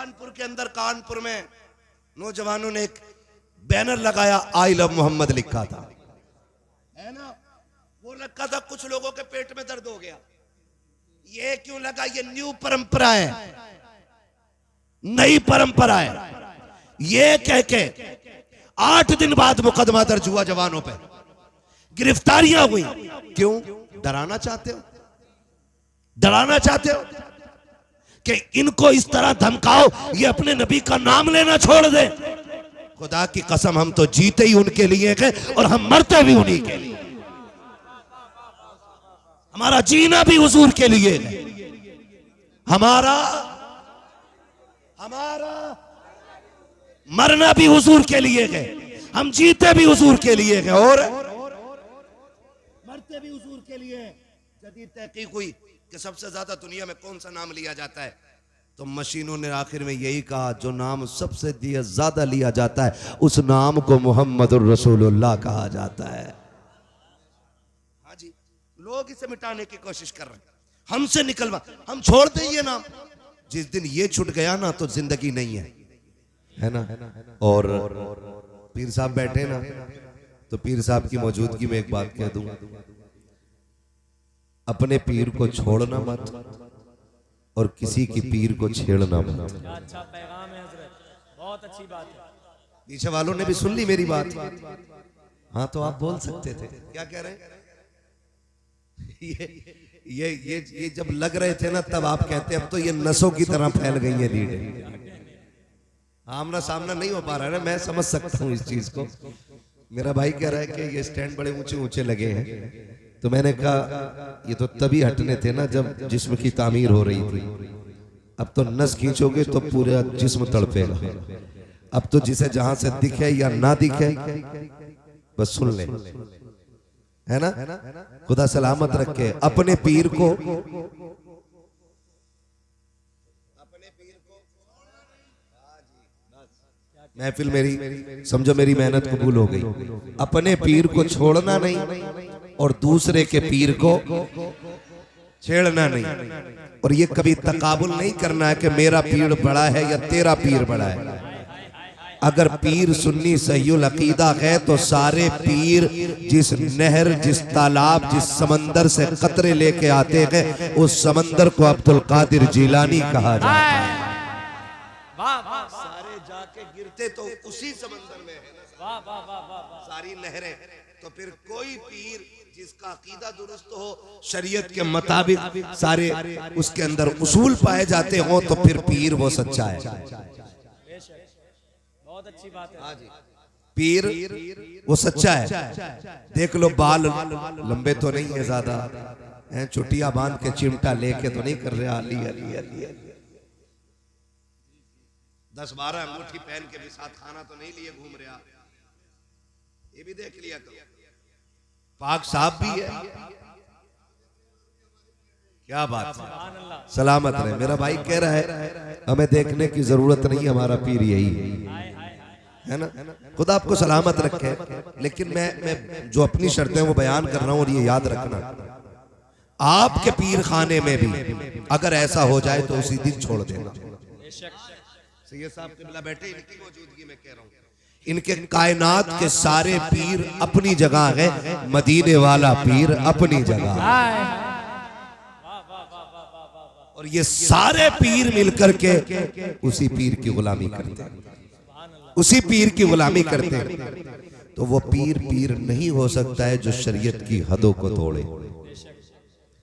कानपुर के अंदर, कानपुर में नौजवानों ने एक बैनर लगाया, आई लव मोहम्मद लिखा था, है ना। वो लगा था, कुछ लोगों के पेट में दर्द हो गया। ये क्यों लगा? ये न्यू परंपरा है, नई परंपरा है। ये कह के 8 दिन बाद मुकदमा दर्ज हुआ जवानों पे, गिरफ्तारियां हुई। क्यों? डराना चाहते हो, डराना चाहते हो कि इनको इस तरह धमकाओ ये अपने नबी का नाम लेना छोड़ दे। खुदा की कसम, हम तो जीते ही उनके लिए गए और हम मरते भी उन्हीं के लिए। हमारा जीना भी हुजूर के लिए है, हमारा मरना भी हुजूर के लिए है। हम जीते भी हुजूर के लिए हैं और मरते भी हुजूर के लिए। जदीद तहकीक हुई कि सबसे ज्यादा दुनिया में कौन सा नाम लिया जाता है, तो मशीनों ने आखिर में यही कहा, जो नाम सबसे ज्यादा लिया जाता है उस नाम को मुहम्मदुर रसूलुल्लाह कहा जाता है। हाँ जी, लोग इसे मिटाने की कोशिश कर रहे हैं, हमसे निकलवा, हम छोड़ दें ये नाम। जिस दिन ये छूट गया ना तो जिंदगी नहीं है ना। और पीर साहब बैठे ना, तो पीर साहब की मौजूदगी में एक बात कह दूं, अपने पीर को छोड़ना मत और किसी की पीर को छेड़ना मत। अच्छा पैगाम है हजरत, बहुत अच्छी बात है। पीछे वालों ने भी सुन ली मेरी बात। हाँ तो आप बोल सकते थे, क्या कह रहे हैं? ये जब लग रहे थे ना तब आप कहते अब तो ये नसों की तरह फैल गई है लीड। आमना सामना नहीं हो पा रहा है ना, मैं समझ सकता हूँ इस चीज को। मेरा भाई कह रहा है कि ये स्टैंड बड़े ऊंचे ऊंचे लगे हैं, तो मैंने कहा ये तो तभी हटने थे ना जब जिस्म की तामीर हो रही थी। अब तो नस खींचोगे तो पूरा जिस्म तड़पेगा। अब तो जिसे जहां से दिखे या ना दिखे बस सुन ले, है ना। खुदा सलामत रखे अपने पीर को, महफिल मेरी समझो, मेरी मेहनत कबूल हो गई। अपने पीर को छोड़ना नहीं और दूसरे के पीर को छेड़ना नहीं। और ये कभी तकाबुल नहीं करना है कि मेरा पीर बड़ा है या तेरा पीर बड़ा है। अगर पीर सुन्नी सहीउल अकीदा है तो सारे पीर जिस नहर, जिस तालाब, जिस समंदर से कतरे लेके आते हैं उस समंदर को अब्दुल कादिर जिलानी कहा जाता है। सारे जाके गिरते तो उसी समंदर में है ना, सारी नहरें। तो फिर कोई पीर जिसका अकीदा दुरुस्त हो, शरीयत के मुताबिक सारे उसके अंदर उसूल पाए जाते हो, तो फिर पीर वो सच्चा है। बहुत अच्छी बात है। पीर वो सच्चा है। देख लो, बाल लंबे तो नहीं है ज्यादा, हैं चुटिया बांध के चिमटा लेके तो नहीं कर रहे अली अली अली अली। 10-12 अंगूठी पहन के भी साथ खाना तो नहीं लिए घूम रहा, ये भी देख लिया करो। पाक साहब भी है, क्या बात है, सलामत रहे। मेरा भाई कह रहा है हमें देखने की जरूरत नहीं, हमारा पीर यही है ना। खुदा आपको सलामत रखे। लेकिन मैं जो अपनी शर्तें वो बयान कर रहा हूं, और ये याद रखना, आपके पीर खाने में भी अगर ऐसा हो जाए तो उसी दिन छोड़ देना। सैयद साहब किबला बैठे, इनकी मौजूदगी में कह रहा हूं, इनके कायनात के सारे पीर अपनी जगह है, मदीने वाला पीर अपनी जगह। और ये सारे पीर मिलकर के उसी पीर की गुलामी करते हैं, उसी पीर की गुलामी करते हैं। तो वो पीर पीर नहीं हो सकता है जो शरीयत की हदों को तोड़े।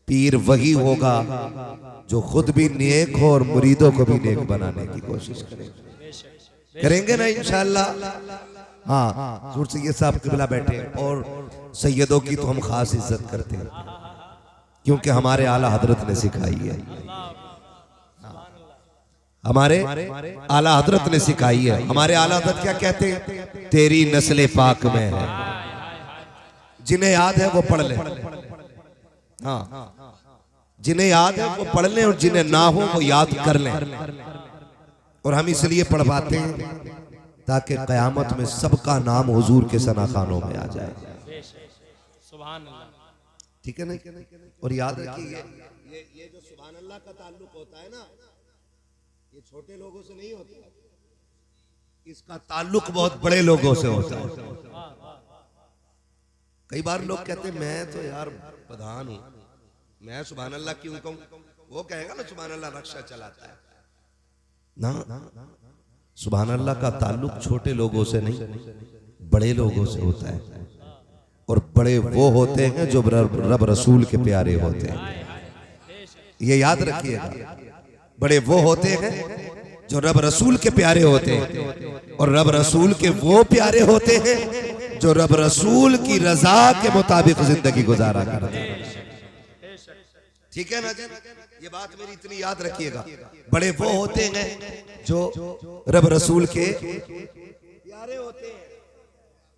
पीर वही होगा जो खुद भी नेक हो और मुरीदों को भी नेक बनाने की कोशिश करेंगे ना इंशाअल्लाह। हाँ, सूर सैयद साहब किबला बैठे, और सैयदों की तो हम खास इज्जत करते हैं क्योंकि हमारे आला हजरत ने सिखाई है, हमारे आला हजरत ने सिखाई है। हमारे आला हजरत क्या कहते हैं? तेरी नस्ल पाक में है। जिन्हें याद है वो पढ़ ले, हाँ, जिन्हें याद है वो पढ़ लें, और जिन्हें ना हो वो याद कर लें। और हम इसलिए पढ़वाते हैं ताकि कयामत में सबका नाम हुजूर के सनाखानों में आ जाए। ठीक है ना। और याद रखिए, ये जो सुभान अल्लाह का ताल्लुक होता है ना, ये छोटे लोगों से नहीं होता, इसका ताल्लुक बहुत बड़े लोगों से होता है। कई बार लोग कहते हैं मैं तो यार प्रधान हूं, मैं सुभान अल्लाह क्यों कहूं? वो कहेगा ना सुभान अल्लाह रक्षा चलाता है ना। सुभान अल्लाह का ताल्लुक छोटे लोगों से नहीं, बड़े लोगों से होता है। और बड़े वो होते हैं जो रब रसूल के प्यारे होते हैं, ये याद रखिएगा। बड़े वो होते हैं जो रब रसूल के प्यारे होते हैं, और रब रसूल के वो प्यारे होते हैं जो रब रसूल की रजा के मुताबिक जिंदगी गुजारा करते हैं। ठीक है ना जी, ये बात मेरी इतनी याद रखिएगा। बड़े वो होते हैं जो रब रसूल के प्यारे होते हैं।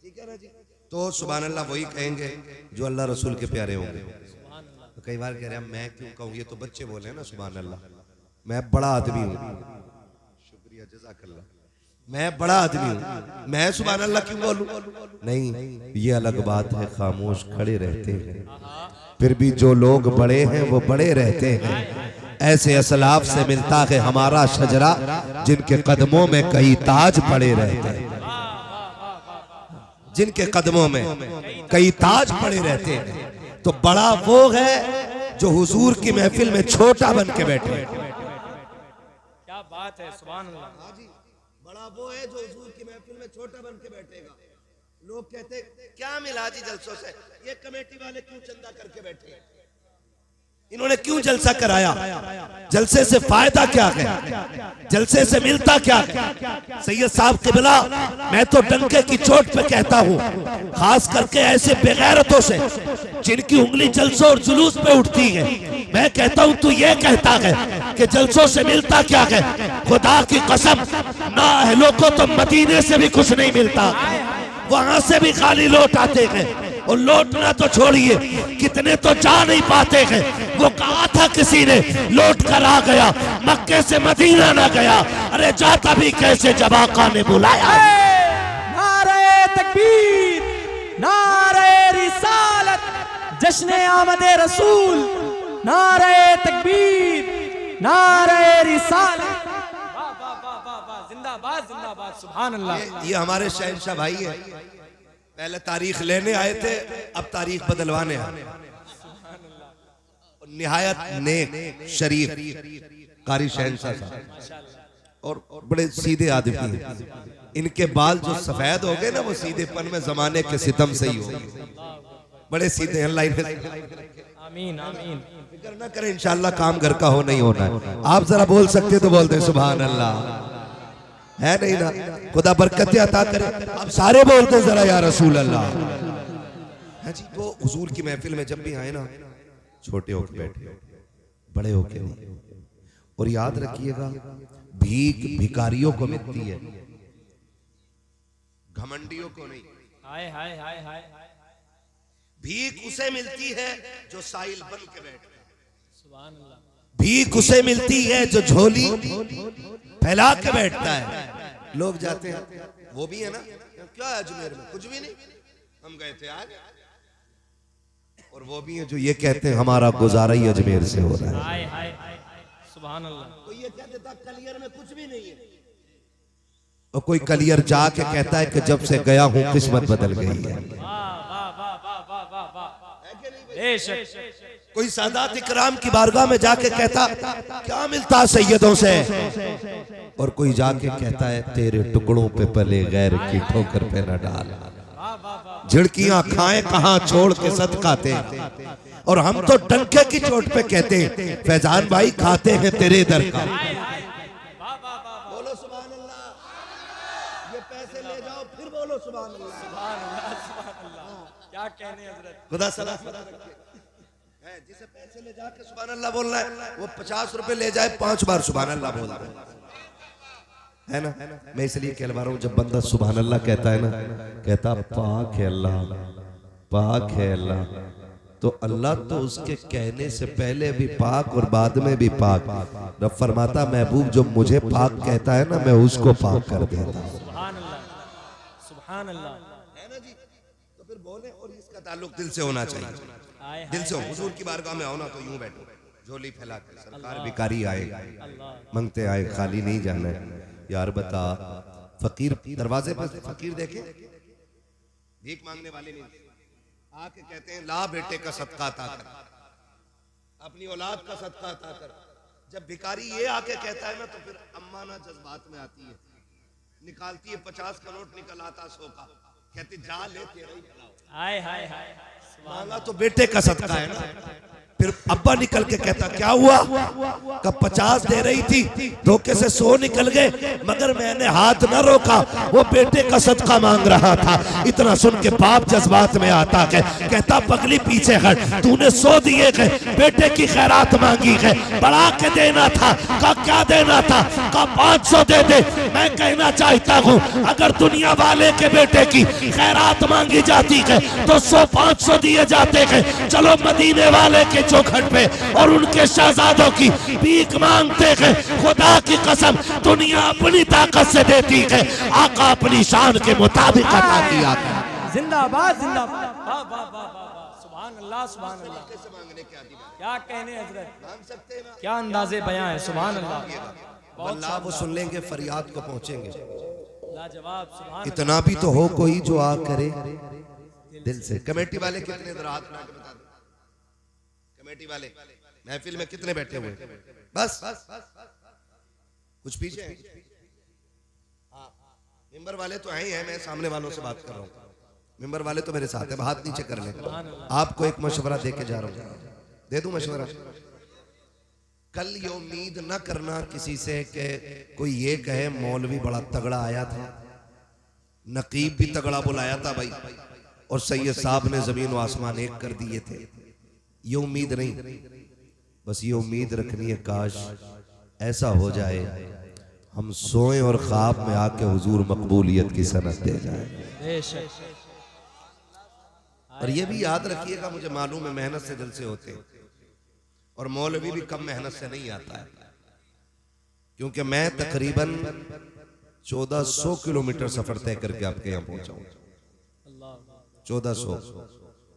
ठीक है ना जी, तो सुभान अल्लाह वही कहेंगे जो अल्लाह रसूल के प्यारे होंगे। तो कई बार कह रहे हैं मैं क्यों कहूँ, ये तो बच्चे बोले हैं ना सुभान अल्लाह, मैं बड़ा आदमी हूँ। शुक्रिया जज़ाकल्लाह, मैं बड़ा आदमी हूँ, मैं सुभान अल्लाह क्यों बोलूं? नहीं, ये अलग बात है, खामोश खड़े रहते हैं, फिर भी जो लोग बड़े हैं वो बड़े रहते हैं। ऐसे असलाफ से मिलता है हमारा शजरा, जिनके कदमों में कई ताज पड़े रहते हैं, जिनके कदमों में कई ताज पड़े रहते हैं। तो बड़ा वो है जो हुजूर की महफिल में छोटा बन के बैठे। क्या बात है, सुभान अल्लाह। बड़ा वो है जो हुजूर की महफिल में छोटा बन के बैठेगा। लोग कहते हैं क्या मिला जी जलसों से, ये कमेटी वाले क्यों चंदा करके बैठे, इन्होंने क्यों जलसा कराया, जलसे से फायदा क्या है, जलसे से मिलता क्या है? सैयद साहब किबला, मैं तो डंके की चोट पे कहता हूँ, खास करके ऐसे बेगैरतों से जिनकी उंगली जलसों और जुलूस पे उठती है, मैं कहता हूँ तू ये कहता है कि जलसों से मिलता क्या है? खुदा की कसम, ना अहलों को तो मदीने से भी कुछ नहीं मिलता, वहां से भी खाली लौट आते हैं। और लौटना तो छोड़िए, कितने तो जा नहीं पाते हैं। वो कहा था किसी ने लौट कर आ गया, मक्के से मदीना ना गया, अरे जाता भी कैसे जब आका ने बुलाया। नारे तकबीर, नारे रिसालत, जश्न आमदे रसूल, नारे तकबीर, नारे रिसालत। वाह वाह वाह वाह वाह, जिंदाबाद जिंदाबाद, सुभान अल्लाह। ये हमारे शहंशाह भाई है, पहले तारीख लेने आए थे, अब तारीख बदलवाने आए। निहायत नेक शरीफ कारी शहंशाह साहब, और बड़े सीधे आदमी हैं। इनके बाल जो सफेद हो गए ना, वो सीधेपन में जमाने के सितम से ही हो गए, बड़े सीधे हैं। लाइन आमीन आमीन। फिक्र ना करें, इंशाल्लाह काम घर का हो नहीं होना है। आप जरा बोल सकते तो बोल दे सुभान अल्लाह, है नहीं ना? खुदा बरकत अता करे। अब सारे बोलते जरा या रसूल अल्लाह। है जी, तो हुजूर की महफिल में जब भी आए ना, छोटे होके बैठे, बड़े होके नहीं। और याद रखिएगा, भीख भिखारियों को मिलती है, घमंडियों को नहीं। हाय हाय हाय हाय, भीख उसे मिलती है जो साहिल बन के बैठे, सुभान अल्लाह। भीख उसे मिलती है जो झोली फैला के बैठता है। लोग जाते हैं, वो भी है ना, क्या है अजमेर में? कुछ भी नहीं, हम गए थे आज। और वो भी है जो ये कहते हैं हमारा गुजारा ही अजमेर से हो रहा है। हाय हाय हाय, सुभान अल्लाह। तो ये कह देता कलियर में कुछ भी नहीं है, और कोई कलियर जाके कहता है कि जब से गया हूं किस्मत बदल गई है। वाह वाह वाह वाह वाह वाह वाह, बेशक। कोई सादात इकराम की बारगाह में जाके कहता क्या मिलता सैयदों से, और कोई जाके कहता है तेरे टुकड़ों पे पले गैर की ठोकर पे न डाल, झिड़कियां खाएं कहां छोड़ के सदका दे। और हम तो डंके की चोट पे कहते हैं फैजान भाई खाते हैं तेरे दर का। बोलो सुभान अल्लाह, ये पैसे ले जाओ फिर बोलो सुभान अल्लाह। सुभान अल्लाह सुभान अल्लाह, क्या कहने हजरत। खुदा सलाह है, जिसे पैसे ले जाके सुभान अल्लाह बोलना है, वो 50 रुपए ले जाए 5 बार सुभान अल्लाह बोल रहा है ना। मैं इसलिए कहलवा रहा हूँ, जब बंदा सुभान अल्लाह कहता है ना, कहता पाक है अल्लाह, पाक है अल्लाह, तो अल्लाह तो उसके कहने से पहले भी पाक और बाद में भी पाक। रब फरमाता महबूब जो मुझे पाक कहता है ना, मैं उसको पाक कर देता हूँ। सुभान अल्लाह सुभान अल्लाह, है ना जी। तो फिर बोले, और इसका ताल्लुक दिल से होना चाहिए, दिल से हो। हुजूर की बारगाह में आओ ना तो यूं बैठो, झोली फैला कर सरकार भिखारी आए मांगते आए, खाली नहीं जाना है। यार बता, फकीर दरवाजे पर फकीर देखे, भीख मांगने वाले नहीं, आके कहते हैं ला बेटे का सदका अता कर, अपनी औलाद का सदका अता कर। जब भिखारी ये आके कहता है ना तो फिर अम्मा ना जज्बात में आती है, निकालती है 50 का नोट, निकल आता 100 का, कहती जा ले तेरा ही भला हो। हाय हाय हाय, मांगा तो बेटे का सदका है ना। फिर अब्बा निकल के कहता क्या हुआ, कब 50 दे रही थी, धोखे से 100 निकल गए, मगर मैंने हाथ न रोका, वो बेटे का सदका मांग रहा था। इतना सुन के बाप जज्बात में आता है, कहता पगली पीछे हट, तूने 100 दिए गए, बेटे की खैरात मांगी है, बढ़ा के देना था, का क्या देना था, का 500 दे दे। मैं कहना चाहता हूँ अगर दुनिया वाले के बेटे की खैरात मांगी जाती है तो 100-500 दिए जाते हैं। चलो मदीने वाले के चौखट पे और उनके शहजादों की भीख मांगते हैं। खुदा की कसम दुनिया अपनी ताकत से देती है, आका अपनी शान के मुताबिक अता किया है। जिंदाबाद जिंदाबाद, वाह वाह वाह वाह, सुभान अल्लाह सुभान अल्लाह। कैसे मांगने क्या दी बात? क्या कहने हजरत, मांग सकते हैं ना, क्या अंदाजे बयां है, सुभान अल्लाह। अल्लाह वो सुन लेंगे, फरियाद को पहुंचेंगे। लाजवाब, सुभान इतना भी तो हो कोई जो आ करे दिल से। कमेटी वाले कितने जरा हाथ उठा के बता दो, कमेटी वाले महफिल में कितने बैठे हुए? बस कुछ पीछे हैं? हाँ, मिंबर वाले तो हैं ही हैं, मैं सामने वालों से बात कर रहा हूँ। मिंबर वाले तो मेरे साथ है, हाथ नीचे कर ले। आपको एक मशवरा दे के जा रहा हूँ, दे दूं मशवरा। कल ये उम्मीद न करना किसी से कि कोई ये कहे मौलवी बड़ा तगड़ा आया था, नकीब भी तगड़ा बुलाया था भाई, और सैयद साहब ने जमीन व आसमान एक कर दिए थे। ये उम्मीद नहीं, बस ये उम्मीद रखनी है काश ऐसा हो जाए हम सोए और ख्वाब में आके हुजूर मकबूलियत की सनत दे जाए। बेशक। और ये भी याद रखिएगा, मुझे मालूम है मेहनत से जलसे होते हैं और मौलवी भी कम मेहनत से नहीं आता है, क्योंकि मैं तकरीबन 1400 किलोमीटर सफर तय करके आपके यहाँ पहुंचा हूं। 1400।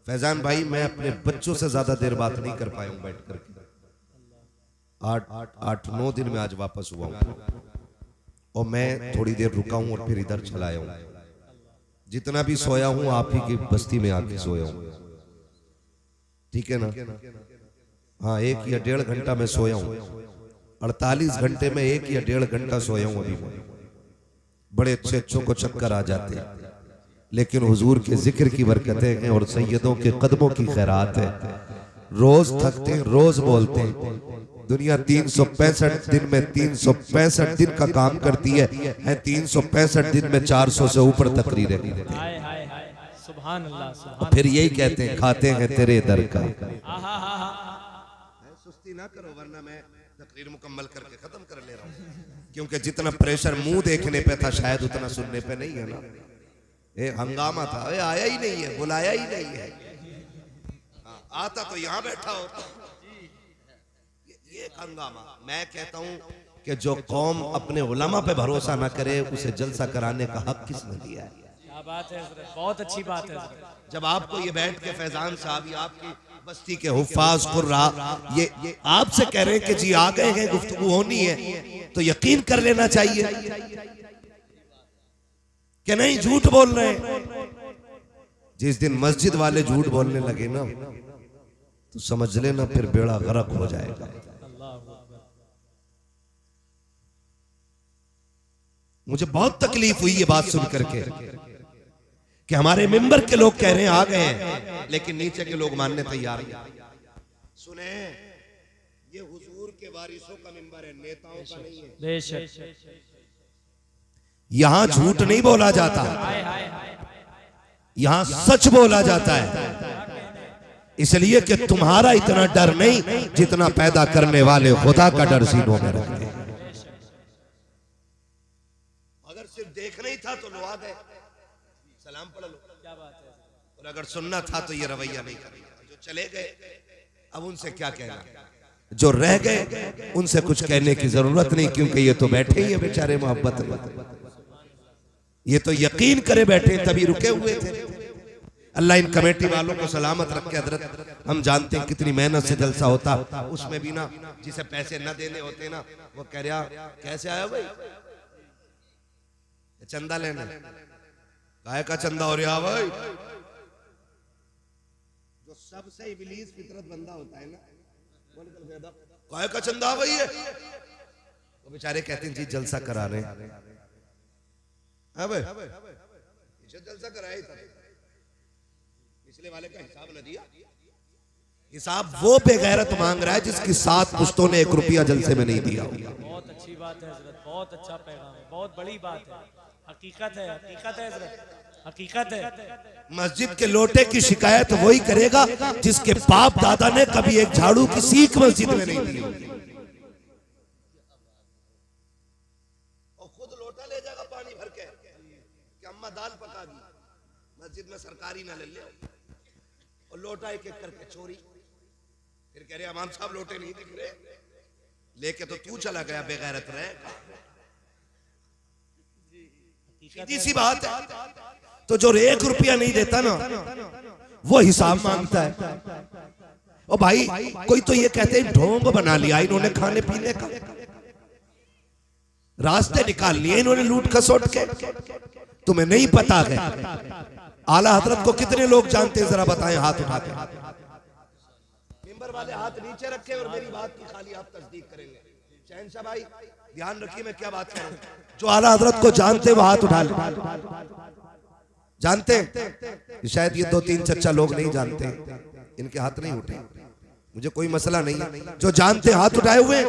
फैजान भाई मैं अपने बच्चों से ज्यादा देर बात नहीं कर पाया हूं बैठ करके। 8-9 दिन में आज वापस हुआ हूं और मैं थोड़ी देर रुका हूं और फिर इधर चला आया हूं। जितना भी सोया हूं आप ही की बस्ती में आके सोया हूं, ठीक है ना? हाँ, 1 या 1.5 घंटा मैं सोया हूं। 48 घंटे में 1 या 1.5 घंटा सोया हूं अभी। बड़े अच्छे अच्छों को चक्कर आ जाते हैं, लेकिन हुजूर के जिक्र की बरकतें हैं और सैयदों के कदमों की खैरात है। रोज थकते हैं, रोज बोलते हैं। दुनिया 365 दिन में 365 दिन का काम करती है, 365 दिन में 400 से ऊपर तकरीरें करती है। हाय हाय हाय, सुभान अल्लाह सुभान। फिर यही कहते हैं खाते हैं तेरे दर का। सुस्ती ना करो वरना मैं तकरीर मुकम्मल करके खत्म कर ले रहा हूँ, क्योंकि जितना प्रेशर मुंह देखने पे था शायद उतना सुनने पे नहीं है ना। ये हंगामा था, ये आया ही नहीं है, बुलाया ही नहीं है। आता तो यहाँ बैठा होता। ये हंगामा। मैं कहता हूँ कि जो कौम अपने उलमा पे भरोसा ना करे उसे जलसा कराने का हक किसने दिया है? क्या बात है हजरत, बहुत अच्छी बात है हजरत। जब आपको ये बैठ के फैजान साहब या आपकी बस्ती के हुफ्फाज कुर्रा ये आपसे कह रहे हैं कि जी आ गए हैं, गुफ्तगू होनी है, तो यकीन कर लेना चाहिए कि नहीं झूठ बोल रहे हैं। जिस दिन मस्जिद वाले झूठ बोलने लगे ना तो समझ लेना फिर बेड़ा गर्क हो जाएगा। मुझे बहुत तकलीफ हुई ये बात सुन करके कि हमारे मेंबर के लोग कह रहे हैं आ गए हैं, लेकिन नीचे के लोग मानने तैयार नहीं। सुने, ये हुजूर के वारिसों का मेंबर है, नेताओं का नहीं है। बेशक। यहां झूठ नहीं बोला जाता, यहां सच बोला जाता है। इसलिए कि तुम्हारा इतना डर नहीं जितना पैदा करने वाले खुदा का डर सीनों में रखते हैं। अगर सिर्फ देखना ही था तो लो आ गए, सलाम पढ़ लो, क्या बात है। और अगर सुनना था तो ये रवैया नहीं करना। जो चले गए अब उनसे क्या कहना, जो रह गए उनसे कुछ कहने की जरूरत नहीं, क्योंकि ये तो बैठे ही है बेचारे मोहब्बत में। ये तो यकीन करे बैठे तभी रुके हुए थे। अल्लाह इन कमेटी वालों को सलामत रखे हजरत। हम जानते हैं कितनी मेहनत से जलसा होता, उसमें भी ना जिसे पैसे न देने होते ना, वो कह रहा कैसे आया भाई चंदा लेने, काय का चंदा हो रहा भाई। जो सबसे इबलीस फितरत बंदा होता है ना, काय का चंदा भाई है, वो बेचारे कहते हैं जी जलसा करा रहे हैं। जलसा कराया था, पिछले वाले का हिसाब न दिया। हिसाब वो बेगैरत मांग रहा है जिसकी 7 पुश्तों ने 1 रुपया जलसे में नहीं दिया। बहुत अच्छी बात है हजरत, बहुत अच्छा पैगाम है, बहुत बड़ी बात है, हकीकत है हजरत, हकीकत है। मस्जिद के लोटे की शिकायत वही करेगा जिसके बाप दादा ने कभी एक झाड़ू की सीख मस्जिद में नहीं दी। और खुद लोटा ले जाएगा पानी भर के कि अम्मा दाल पका दी, मस्जिद में सरकारी ना ले ले, और लोटा एक एक करके चोरी। फिर कह रहे इमाम साहब लोटे नहीं दिख रहे, लेके तो तू चला गया बेगैरत रहे। सीधी सी बात है। तो जो 1 रुपया नहीं देता ना वो हिसाब मांगता है। ओ भाई कोई तो ये कहते हैं ढोंग बना लिया इन्होंने खाने पीने का, रास्ते निकाल लिए इन्होंने लूट खसोट के। तुम्हें नहीं पता है आला हजरत को कितने लोग जानते हैं, जरा बताएं हाथ उठा के। मेंबर वाले हाथ नीचे रखे और मेरी बात की खाली आप तस्दीक करेंगे। शहंशाह भाई ध्यान रखिए मैं क्या बात कर रहा हूं। जो आला हजरत को जानते वो हाथ उठा ले। जानते शायद ये 2-3 चच्चा लोग नहीं जानते, इनके हाथ नहीं उठे, मुझे कोई मसला नहीं है। जो जानते हाथ उठाए हुए।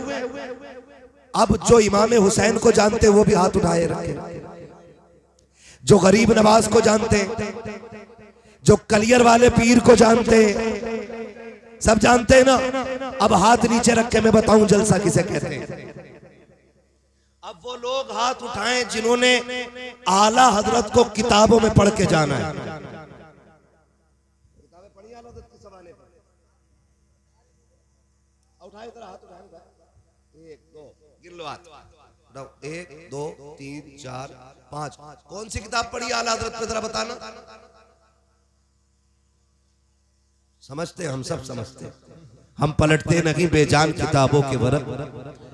अब जो इमाम हुसैन को जानते वो भी हाथ उठाए रखे। जो गरीब नवाज को जानते, जो कलियर वाले पीर को जानते, सब जानते हैं ना। अब हाथ नीचे रख के मैं बताऊं जलसा किसे कहते हैं। अब वो लोग हाथ उठाएं जिन्होंने आला हजरत को किताबों में पढ़ के जाना है। किताबें पढ़ी आला हजरत के सवाले पर, उठाए जरा हाथ उठाए। 1 2 गिन लो हाथ, 1 2 3 4 5। कौन सी किताब पढ़ी आला हजरत पे जरा बताना। समझते हम सब समझते, हम पलटते नहीं बेजान किताबों के वर्क,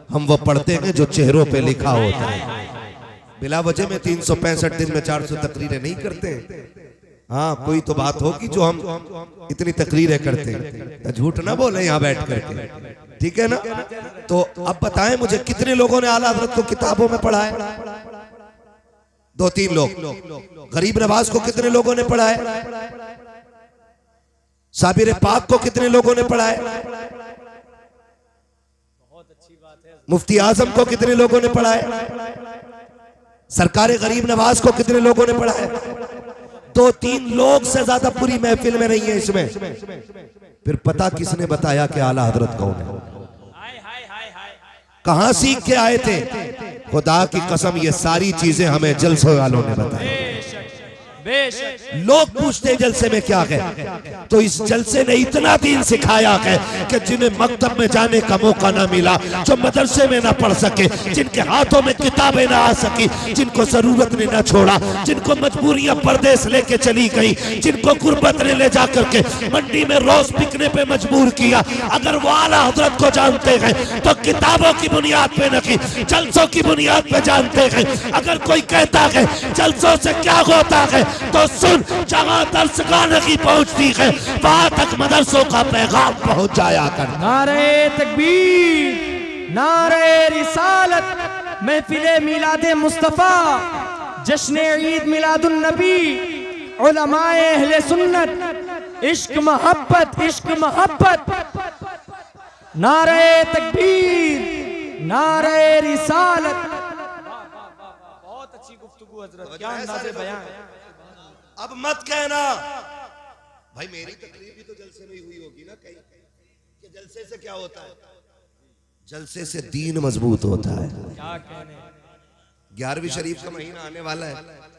हम वो पढ़ते हैं जो चेहरों पे लिखा होता है। बिला वजह में 365 दिन में 400 तकरीरें नहीं करते। हाँ कोई तो बात होगी जो हम इतनी तकरीरें करते हैं, झूठ ना बोले यहाँ बैठ करके, ठीक है ना। तो अब बताएं मुझे कितने लोगों ने आला हजरत को किताबों में पढ़ा है। 2-3 लोग। गरीब नवाज को कितने लोगों ने पढ़ा है। साबिर पाक को कितने लोगों ने पढ़ा है। मुफ्ती आजम को कितने लोगों ने पढ़ा है। सरकार गरीब नवाज को कितने लोगों ने पढ़ा है। 2-3 लोग से ज्यादा पूरी महफिल में नहीं है इसमें। फिर पता किसने बताया कि आला हजरत कौन है, कहां सीख के आए थे। खुदा की कसम ये सारी चीजें हमें जलसे वालों ने बताई। लोग पूछते हैं जलसे में क्या है, तो इस जलसे ने इतना दीन सिखाया है कि जिन्हें मकतब में जाने का मौका ना मिला, जो मदरसे में ना पढ़ सके, जिनके हाथों में किताबें ना आ सकी, जिनको जरूरत ने ना छोड़ा, जिनको मजबूरियां परदेश लेके चली गई, जिनको गुर्बत ने ले जाकर के मंडी में रोज बिकने पे मजबूर किया, अगर वो आला हजरत को जानते हैं तो किताबों की बुनियाद पे नहीं जलसों की बुनियाद पे जानते हैं। अगर कोई कहता है जलसों से क्या होता है तो सुन, जहां दर्शगाह नहीं पहुंचती है वहां तक मदरसों का पैगाम पहुंच जाया कर। नारे तकबीर, नारे रिसालत, महफिले मिलादे मुस्तफा, जश्न ईद मिलादुन नबी, उलमाए अहले सुन्नत, इश्क मोहब्बत, इश्क मोहब्बत। नारे तकबीर, नारे रिसालत। बहुत अच्छी गुफ्तगू हजरत, क्या अंदाज़े बयान है। अब मत कहना भाई मेरी तकलीफ भी तो जलसे में ही हुई होगी ना कहीं, कि जलसे से क्या होता है। जलसे से दीन मजबूत होता है। क्या कहने। 11वीं शरीफ का महीना आने वाला है,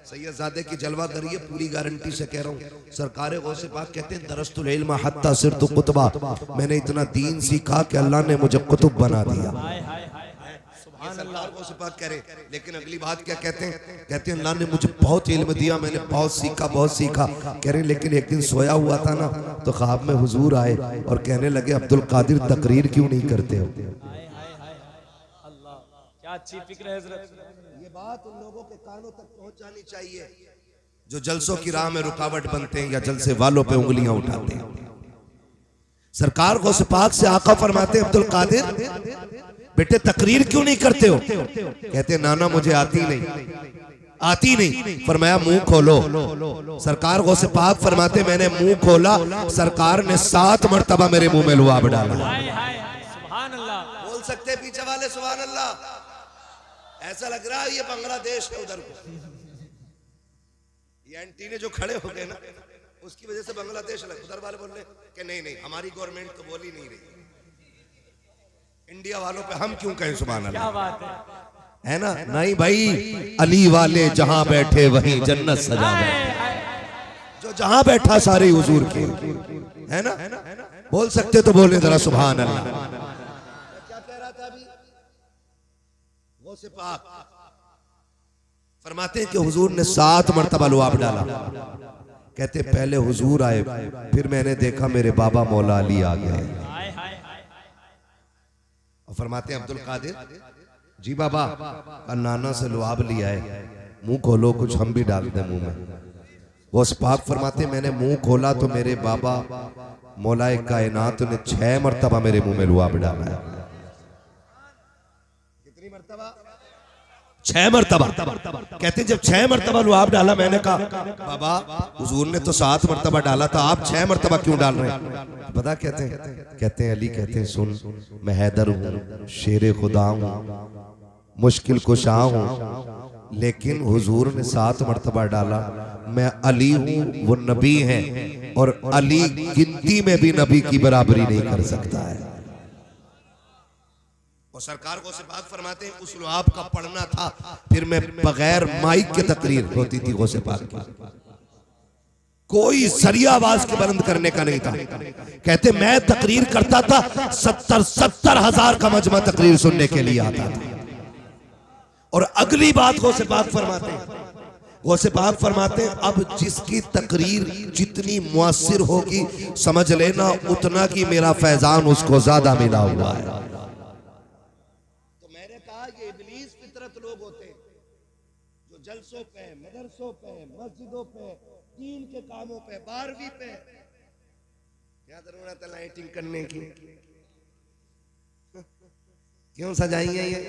सैयदजादे की जलवा करिए, पूरी गारंटी से कह रहा हूँ। सरकार गौसे पाक कहते हैं दरस्तुल इल्म हत्ता सिरतु कुतबा, मैंने इतना दीन सीखा कि अल्लाह ने मुझे कुतुब बना दिया। ये सरकार को सिफात करे। लेकिन अगली बात क्या कहते हैं? कहते हैं अल्लाह ने मुझे बहुत इल्म दिया, मैंने बहुत सीखा बहुत सीखा। कह रहे लेकिन एक दिन सोया हुआ था ना तो ख्वाब में हुजूर आए और कहने लगे अब्दुल कादिर तकरीर क्यों नहीं करते हो? अल्लाह क्या अच्छी फिक्र है हजरत। ये बात उन लोगों के कानों तक पहुंचानी चाहिए जो जलसों की राह में रुकावट बनते हैं या जलसे वालों पे उंगलियां उठाते हैं। सरकार गौसे पाक से आका फरमाते हैं अब्दुल कादिर बेटे तकरीर क्यों नहीं करते हो? कहते नाना मुझे आती नहीं। फरमाया मुंह खोलो। सरकार गौसे पाक फरमाते मैंने मुंह खोला, सरकार ने 7 मरतबा मेरे मुंह में लुआब डाला। सुभान अल्लाह। बोल सकते पीछे वाले सुभान अल्लाह? ऐसा लग रहा है ये बांग्लादेश है उधर को। ये एंटीने जो खड़े हो गए ना उसकी वजह से बांग्लादेश लग। उधर वाले बोल रहे कि नहीं हमारी गवर्नमेंट तो बोल ही नहीं रही। इंडिया वालों पे हम क्यों कहें सुभान अल्लाह? क्या बात है ना? नहीं भाई, अली वाले जहां बैठे वहीं जन्नत सजा बैठे। जो जहां बैठा सारे हुजूर के, है ना? बोल सकते तो बोले जरा सुभान अल्लाह। क्या कह रहा था अभी? गौसे पाक फरमाते हैं कि हुजूर ने 7 मरतबा लुआब डाला। कहते पहले हुजूर आए, फिर मैंने देखा मेरे बाबा मौला अली आ गए। और फरमाते हैं अब्दुल कादिर जी बाबा नाना से लुआब लिया है, मुंह खोलो कुछ हम भी डाल दें मुंह में। वो पाक फरमाते मैंने मुंह खोला तो मेरे बाबा मौलाए कायनात ने 6 मरतबा मेरे मुंह में लुआब डाला है। कितनी मरतबा? 6 मरतबा। कहते जब 6 मरतबा लुआब डाला मैंने कहा बाबा हुजूर ने तो 7 मरतबा डाला था, आप 6 मरतबा क्यों डाल रहे हैं? पता कहते हैं अली कहते हैं सुन मैं हैदर हूँ, शेर खुदा हूँ, मुश्किल कुशा हूँ, लेकिन हुजूर ने 7 मरतबा डाला। मैं अली हूँ, वो नबी हैं और अली गिनती में भी नबी की बराबरी नहीं कर सकता है। और सरकार को से बात फरमाते हैं उस लुआब का पढ़ना था, फिर मैं बगैर माइक के तकरीर होती थी गौसे पाक की, कोई सरिया आवाज के बुलंद करने का नहीं था। कहते मैं तकरीर करता था 70 हजार का मजमा तकरीर सुनने के लिए आता था। और अगली बात गौसे पाक फरमाते हैं अब जिसकी तकरीर जितनी मुअस्सिर होगी समझ लेना उतना की मेरा फैजान उसको ज्यादा मिला हुआ है। ये इब्लीस फितरत लोग होते हैं जो जलसों पे, मदरसों पे, मस्जिदों पे, दीन के कामों पे, 12वीं पे क्या जरूरत है लाइटिंग करने की? क्यों सजाएंगे? ये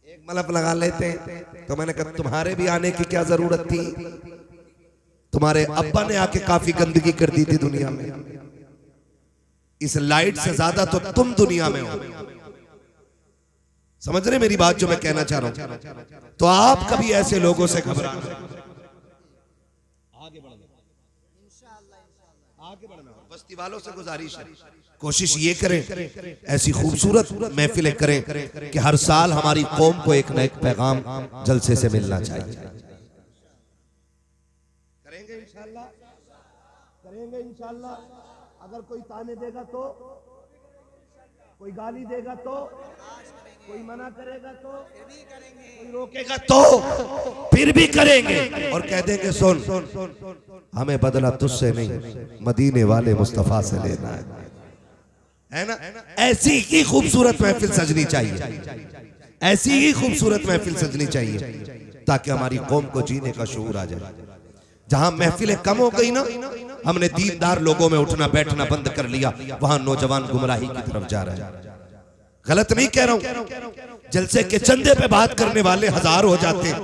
एक मलप लगा लेते हैं। तो मैंने कहा तुम्हारे भी आने की क्या जरूरत थी? तुम्हारे अब्बा ने आके काफी गंदगी कर दी थी दुनिया में। इस लाइट से ज्यादा तो तुम दुनिया में हो। समझ रहे मेरी बात जो मैं कहना चाह रहा हूं? तो आप कभी ऐसे लोगों से घबराना, आगे बढ़ना। बस्ती वालों से गुजारिश है कोशिश ये करें ऐसी खूबसूरत महफिलें करें कि हर साल हमारी कौम को एक न एक पैगाम जलसे से मिलना चाहिए। करेंगे इंशाल्लाह, करेंगे इंशाल्लाह। अगर कोई ताने देगा तो, कोई गाली देगा तो, कोई मना करेगा तो, कोई रोकेगा तो फिर भी करेंगे और कह देंगे सुन हमें बदला तुझसे नहीं मदीने वाले मुस्तफा से लेना है ना? ऐसी ही खूबसूरत महफिल सजनी चाहिए, ऐसी ही खूबसूरत महफिल सजनी चाहिए ताकि हमारी कौम को जीने का शऊर आ जाए। जहां महफिलें कम हो गई ना, हमने दीनदार लोगों में उठना बैठना बंद कर लिया, वहां नौजवान गुमराही की तरफ जा रहे हैं। गलत नहीं कह रहा हूं, जलसे के चंदे पे बात करने वाले 1000 हो जाते हैं।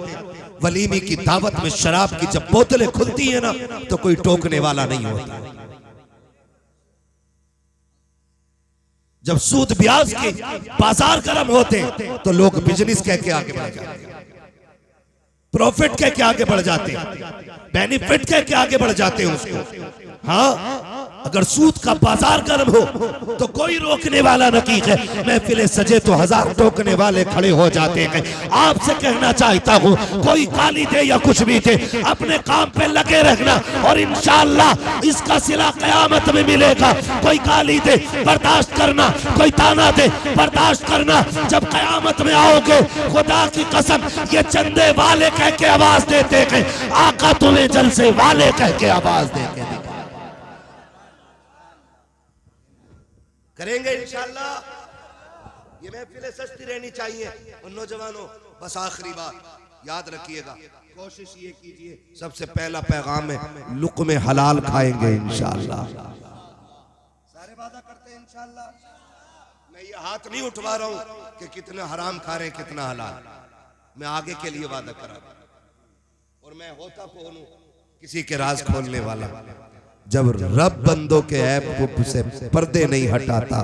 वलीमी की दावत में शराब की जब बोतलें खुलती है ना तो कोई टोकने वाला नहीं होता। जब सूद ब्याज के बाजार गर्म होते हैं तो लोग बिजनेस कह के आगे बढ़ जाते हैं, प्रॉफिट कह के आगे बढ़ जाते हैं, बेनिफिट कह के आगे बढ़ जाते हैं उसको। हाँ अगर सूद का बाजार गर्म हो तो कोई रोकने वाला नहीं है। महफिले सजे तो हजार टोकने वाले खड़े हो जाते हैं। आपसे कहना चाहता हूँ, कोई गाली दे या कुछ भी दे, अपने काम पे लगे रहना और इंशाअल्लाह इसका सिला कयामत में मिलेगा। कोई गाली दे बर्दाश्त करना, कोई ताना दे बर्दाश्त करना। जब कयामत में आओगे, खुदा की कसम ये चंदे वाले कह के आवाज देते हैं, आका तुम्हें जलसे वाले कह के आवाज देते हैं। करेंगे इंशाअल्लाह। ये महफिलें सस्ती रहनी चाहिए। और नौजवानों, बस आखिरी बात याद रखिएगा, कोशिश ये कीजिए, सबसे पहला पैगाम है लुक़्मे हलाल खाएंगे इंशाअल्लाह। सारे वादा करते हैं इंशाअल्लाह। मैं ये हाथ नहीं उठवा रहा हूं कि कितना हराम खा रहे हैं कितना हलाल, मैं आगे के लिए वादा कर रहा हूं। और मैं होता कौन हूं, किसी के राज खोलने वाला। जब रब बंदों के ऐब से पर्दे नहीं हटाता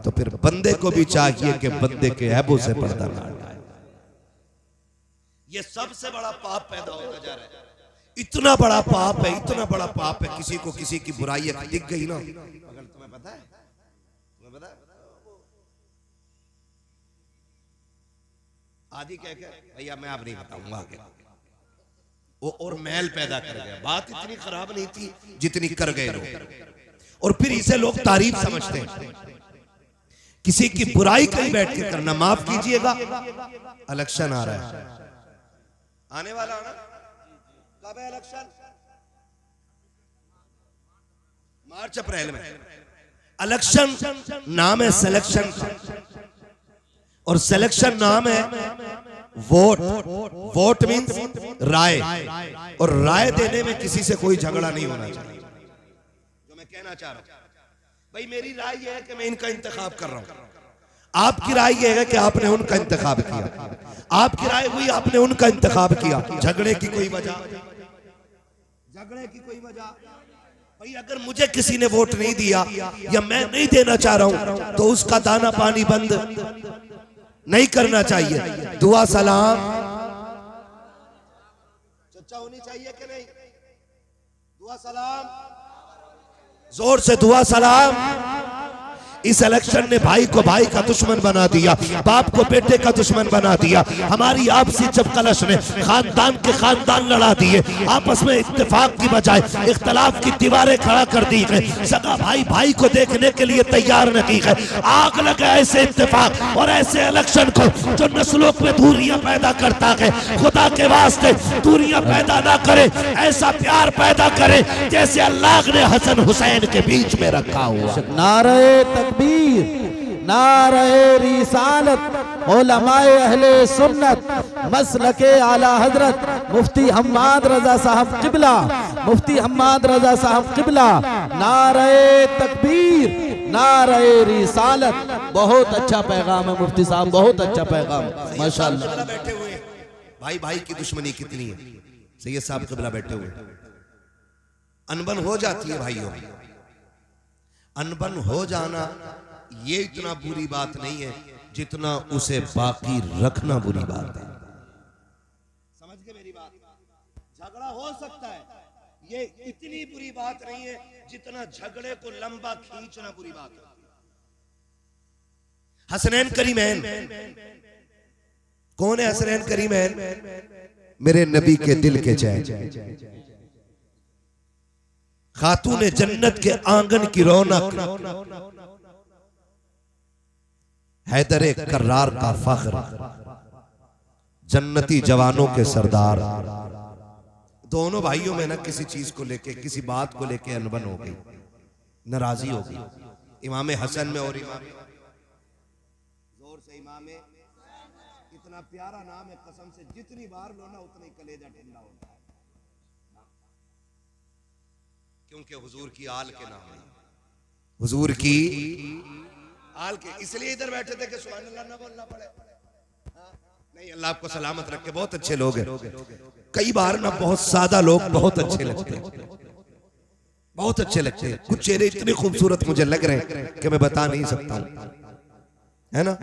तो फिर बंदे को भी चाहिए कि बंदे के ऐबों से पर्दा ना हटाए। ये सबसे बड़ा पाप पैदा होता जा रहा है। इतना बड़ा पाप है, इतना बड़ा पाप है। किसी को किसी की बुराई दिख गई ना, अगर तुम्हें पता है, आदि कह के भैया मैं अब नहीं बताऊंगा आगे, वो और मैल पैदा कर गया। बात इतनी खराब नहीं थी जितनी कर गए लोग। और फिर इसे लोग तारीफ समझते हैं। किसी की बुराई कहीं बैठ के करना, माफ कीजिएगा, इलेक्शन आ रहा है, आने वाला है ना, कब है इलेक्शन? मार्च अप्रैल में। इलेक्शन नाम है सिलेक्शन का, और सिलेक्शन नाम है वोट। वोट मीन्स राय, और राय देने में किसी से कोई झगड़ा नहीं होना चाहिए। जो मैं कहना चाह रहा हूं भाई, मेरी राय यह है कि मैं इनका इंतखाब कर रहा हूं, आपकी राय यह है कि आपने उनका इंतखाब किया, आपकी राय हुई आपने उनका इंतखाब किया। झगड़े की कोई वजह, झगड़े की कोई वजह भाई, अगर मुझे किसी ने वोट नहीं दिया या मैं नहीं देना चाह रहा हूं तो उसका दाना पानी बंद नहीं करना चाहिए। दुआ सलाम चर्चा होनी चाहिए कि नहीं? दुआ सलाम, जोर से दुआ सलाम। इस इलेक्शन ने भाई को भाई का दुश्मन बना दिया, बाप को बेटे का दुश्मन बना दिया। हमारी आपसी चपकलश ने खानदान के खानदान लड़ा दिए। आपस में इत्तेफाक की बजाय इख्तलाफ की दीवारें खड़ा कर दी है। सगा भाई भाई को देखने के लिए तैयार नहीं है। आग लगा ऐसे इत्तेफाक और ऐसे इलेक्शन को जो नस्लों में दूरियां पैदा करता है। खुदा के वास्ते दूरियां पैदा ना करे, ऐसा प्यार पैदा करे जैसे अल्लाह ने हसन हुसैन के बीच में रखा हुआ। नारे तकबीर, नारे रिसालत, उलमाए अहले सुन्नत, मसलके आला हजरत मुफ्ती हम्माद रजा साहब किबला, मुफ्ती हम्माद रजा साहब किबला। नारे तकबीर, नारे रिसालत। बहुत अच्छा पैगाम है मुफ्ती साहब, बहुत अच्छा पैगाम, माशाअल्लाह। बैठे हुए भाई भाई की दुश्मनी कितनी है। सैयद साहब किबला बैठे हुए, अनबन हो जाती है भाइयों। अनबन हो जाना ये इतना बुरी बात नहीं है जितना उसे बाकी रखना बुरी बात है। समझ गए मेरी बात? झगड़ा हो सकता है, ये इतनी बुरी बात नहीं है जितना झगड़े को लंबा खींचना बुरी बात है। हसनैन करीमैन कौन है? हसनैन करीमैन मेरे नबी के दिल के चैन, खातून जन्नत के आंगन की रौनक, हैदर कर्रार का फख्र, जन्नती जवानों के सरदार। दोनों भाइयों में ना किसी चीज को लेके, किसी बात को लेके अनबन हो गई, नाराजी हो गई। इमाम हसन में और इमाम जोर से इमाम, इतना प्यारा नाम है, कसम से जितनी बार लो ना उतना ही कलेजा ठंडा होता है, क्योंकि हुजूर की आल के नाम है, हुजूर की आल के। इसलिए इधर बैठे थे कि सुभान अल्लाह ना बोलना पड़े। नहीं, अल्लाह आपको सलामत रखे। बहुत अच्छे लोग हैं। कई बार ना बहुत सादा लोग बहुत अच्छे लगते हैं, बहुत अच्छे लगते हैं। कुछ चेहरे इतने खूबसूरत मुझे लग रहे हैं कि मैं बता नहीं सकता, है ना।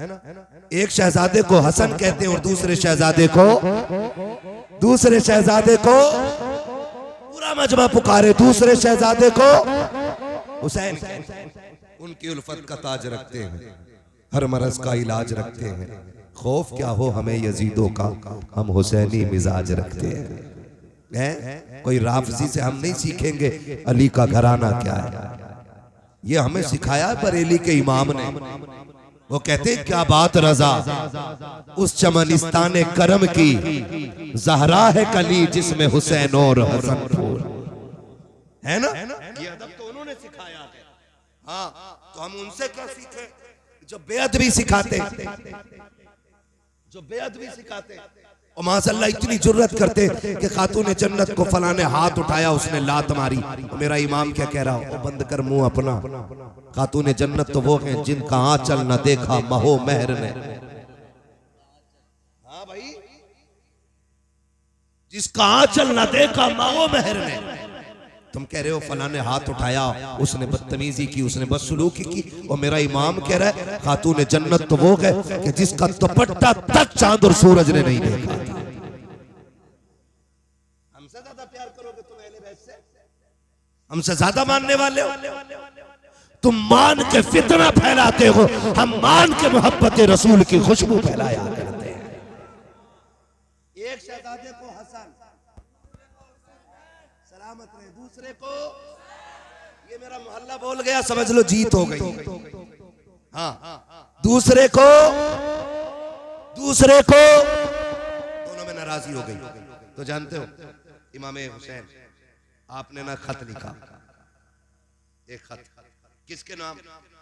एक शहजादे को हसन कहते हैं और दूसरे शहजादे को पूरा मजमा पुकारे, दूसरे शहजादे को हुसैन उनकी उल्फत का ताज रखते हैं, हर मरज का इलाज रखते हैं। खौफ क्या हो हमें यजीदों का, हम हुसैनी मिजाज रखते हैं। कोई राफजी से हम नहीं सीखेंगे अली का घराना क्या है, ये हमें सिखाया बरेली के इमाम ने। वो कहते क्या बात रजा उस चमनिस्तान करम की, जहरा है कली जिसमें हुसैन और हसन फूल, है ना? ये अदब तो उन्होंने सिखाया है। हाँ, तो हम उनसे क्या सीखे जो बेअदबी सिखाते, जो बेअदबी सिखाते। और माशाअल्लाह इतनी जुर्रत करते कि खातून जन्नत को फलां ने हाथ उठाया, उसने लात मारी। तो मेरा इमाम क्या कह रहा हो, बंद कर मुंह अपना। खातून जन्नत तो वो हैं जिनका आंचल न देखा महो महर ने। हाँ भाई, जिसका आंचल न देखा महो महर ने। तुम कह रहे हो फलां ने हाथ उठाया, उसने बदतमीजी की, उसने बदसलूकी की। और मेरा इमाम कह रहा है खातून जन्नत तो वो है कि जिसका दुपट्टा तक चांद और सूरज ने नहीं देखा। हमसे ज्यादा प्यार करोगे तुम अहले बैत से? हमसे ज्यादा मानने वाले हो? तुम मान के फितना फैलाते हो, हम मान के मोहब्बत रसूल की खुशबू फैलाया करते हैं। एक शहजादे को हसन सलामत रहे, दूसरे को ये मेरा मोहल्ला बोल गया समझ लो जीत हो गई। हाँ, दूसरे को दोनों में नाराजगी हो गई। तो जानते हो इमाम हुसैन आपने ना खत लिखा, एक खत किसके नाम?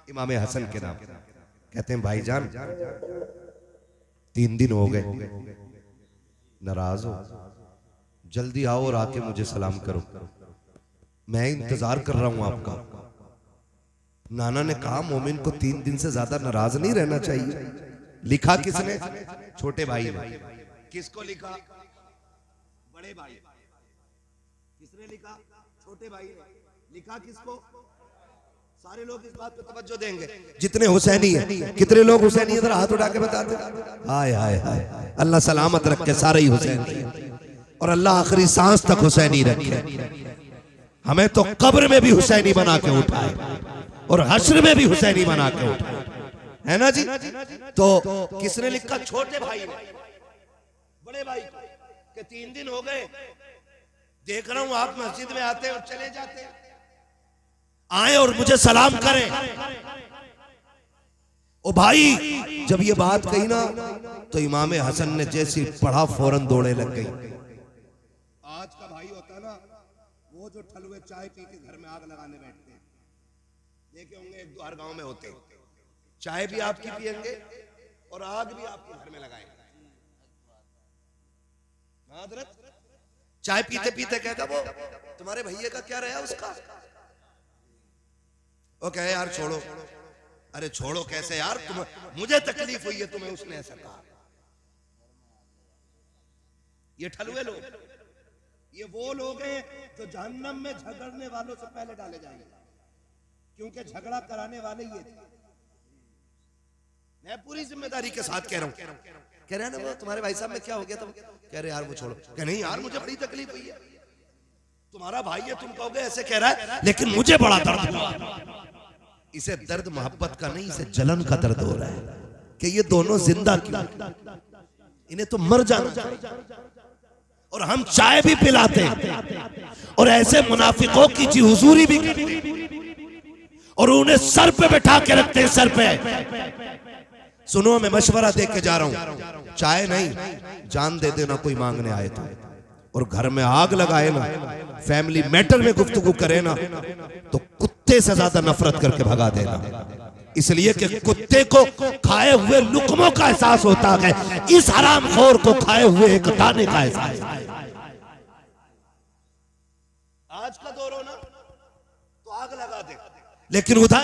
इमाम हसन के नाम। कहते हैं भाईजान 3 दिन हो गए, नाराज हो, जल्दी आओ और आके मुझे सलाम करो, मैं इंतजार कर रहा हूं आपका। नाना ने कहा मोमिन को 3 दिन से ज्यादा नाराज नहीं रहना चाहिए। लिखा किसने? छोटे भाई ने। किसको लिखा? बड़े भाई। किसने लिखा? छोटे भाई ने। लिखा किसको? सारे लोग इस बात पे तवज्जो देंगे जितने हुसैनी हैं। कितने लोग हुसैनी इधर हाथ उठा के बताते? हाय हाय हाय, अल्लाह सलामत रखे सारे ही हुसैनी, और अल्लाह आखिरी सांस तक हुसैनी रखे। हमें तो कब्र में भी हुसैनी बना के उठाए और हश्र में भी हुसैनी बना के उठाए, है ना जी? तो किसने लिखा? छोटे भाई ने। बड़े भाई के 3 दिन हो गए, देख रहा हूं आप मस्जिद में आते और चले जाते, आए और मुझे सलाम करें। ओ भाई जब ये बात कही ना तो इमाम हसन ने जैसी पढ़ा फौरन दौड़े लग गई। आज का भाई होता ना वो जो ठलुए चाय पी के घर में आग लगाने बैठते हैं, देखे होंगे 1-2 हर गांव में होते हैं। चाय भी आपकी पियेंगे और आग भी आपके घर में लगाएंगे। हजरत चाय पीते पीते कहता वो तुम्हारे भैया का क्या रहा उसका? वो कहे यार छोड़ो। अरे छोड़ो कैसे यार, तुम मुझे तकलीफ हुई है तुम्हें उसने ऐसा कहा। ये ठलुए लोग, ये वो लोग हैं जो जहन्नम में झगड़ने वालों से पहले डाले जाएंगे, क्योंकि झगड़ा कराने वाले ये थे। मैं पूरी जिम्मेदारी के साथ कह रहा हूं। कह रहे हैं ना वो तुम्हारे भाई साहब में क्या हो गया? तो कह रहे यार वो छोड़ो। कह नहीं यार मुझे बड़ी तकलीफ हुई है, तुम्हारा भाई है, तुम कहोगे ऐसे कह रहा है, लेकिन मुझे बड़ा दर्द हुआ। इसे दर्द मोहब्बत का नहीं, इसे जलन का दर्द हो रहा है कि ये दोनों जिंदा क्यों, इन्हें तो मर जाना। और हम चाय भी पिलाते और ऐसे मुनाफिकों की जी हुजूरी भी करते और उन्हें सर पे बैठा के रखते हैं, सर पे। सुनो मैं मशवरा दे के जा रहा हूं, चाय नहीं जान दे देना कोई मांगने आए तो, और घर में आग लगाए ना, फैमिली मैटर में गुफ्तगू करे ना, तो कुत्ते से ज्यादा नफरत करके भगा देना। इसलिए कि कुत्ते को खाए हुए लुकमों का एहसास होता है, इस हरामखोर को खाए हुए एक दाने का एहसास। आज का दौर हो ना तो आग लगा दे, लेकिन उधर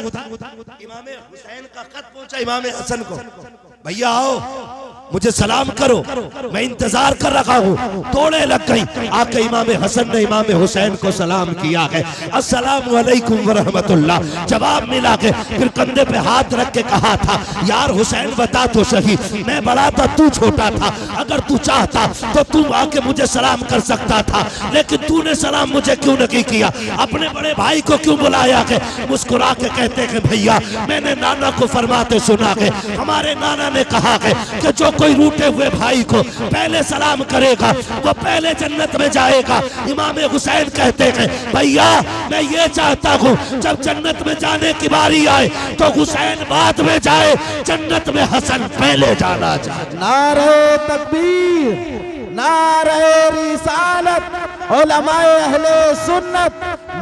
इमाम हुसैन का खत पहुंचा इमाम हसन को। भैया आओ मुझे सलाम करो, मैं इंतजार कर रखा हूँ। दौड़े लग गई, आके इमाम हसन ने इमाम हुसैन को सलाम किया है, अस्सलामु अलैकुम व रहमतुल्लाह। जवाब मिला के फिर कंधे पे हाथ रख के कहा था, यार हुसैन बता तो सही, मैं बड़ा था तू छोटा था, अगर तू चाहता तो तू आके मुझे सलाम कर सकता था, लेकिन तूने सलाम मुझे क्यों नहीं किया, अपने बड़े भाई को क्यों बुलाया के? मुस्कुरा के कहते हैं भैया मैंने नाना को फरमाते सुना के, हमारे नाना ने कहा है कि जो कोई रूठे हुए भाई को पहले सलाम करेगा वो पहले जन्नत में जाएगा। इमाम हुसैन कहते हैं भैया मैं ये चाहता हूँ जब जन्नत में जाने की बारी आए तो हुसैन बाद में जाए, जन्नत में हसन पहले जाना चाहिए। नारे तकबीर, नारे रिसालत, उलमाए अहले सुन्नत,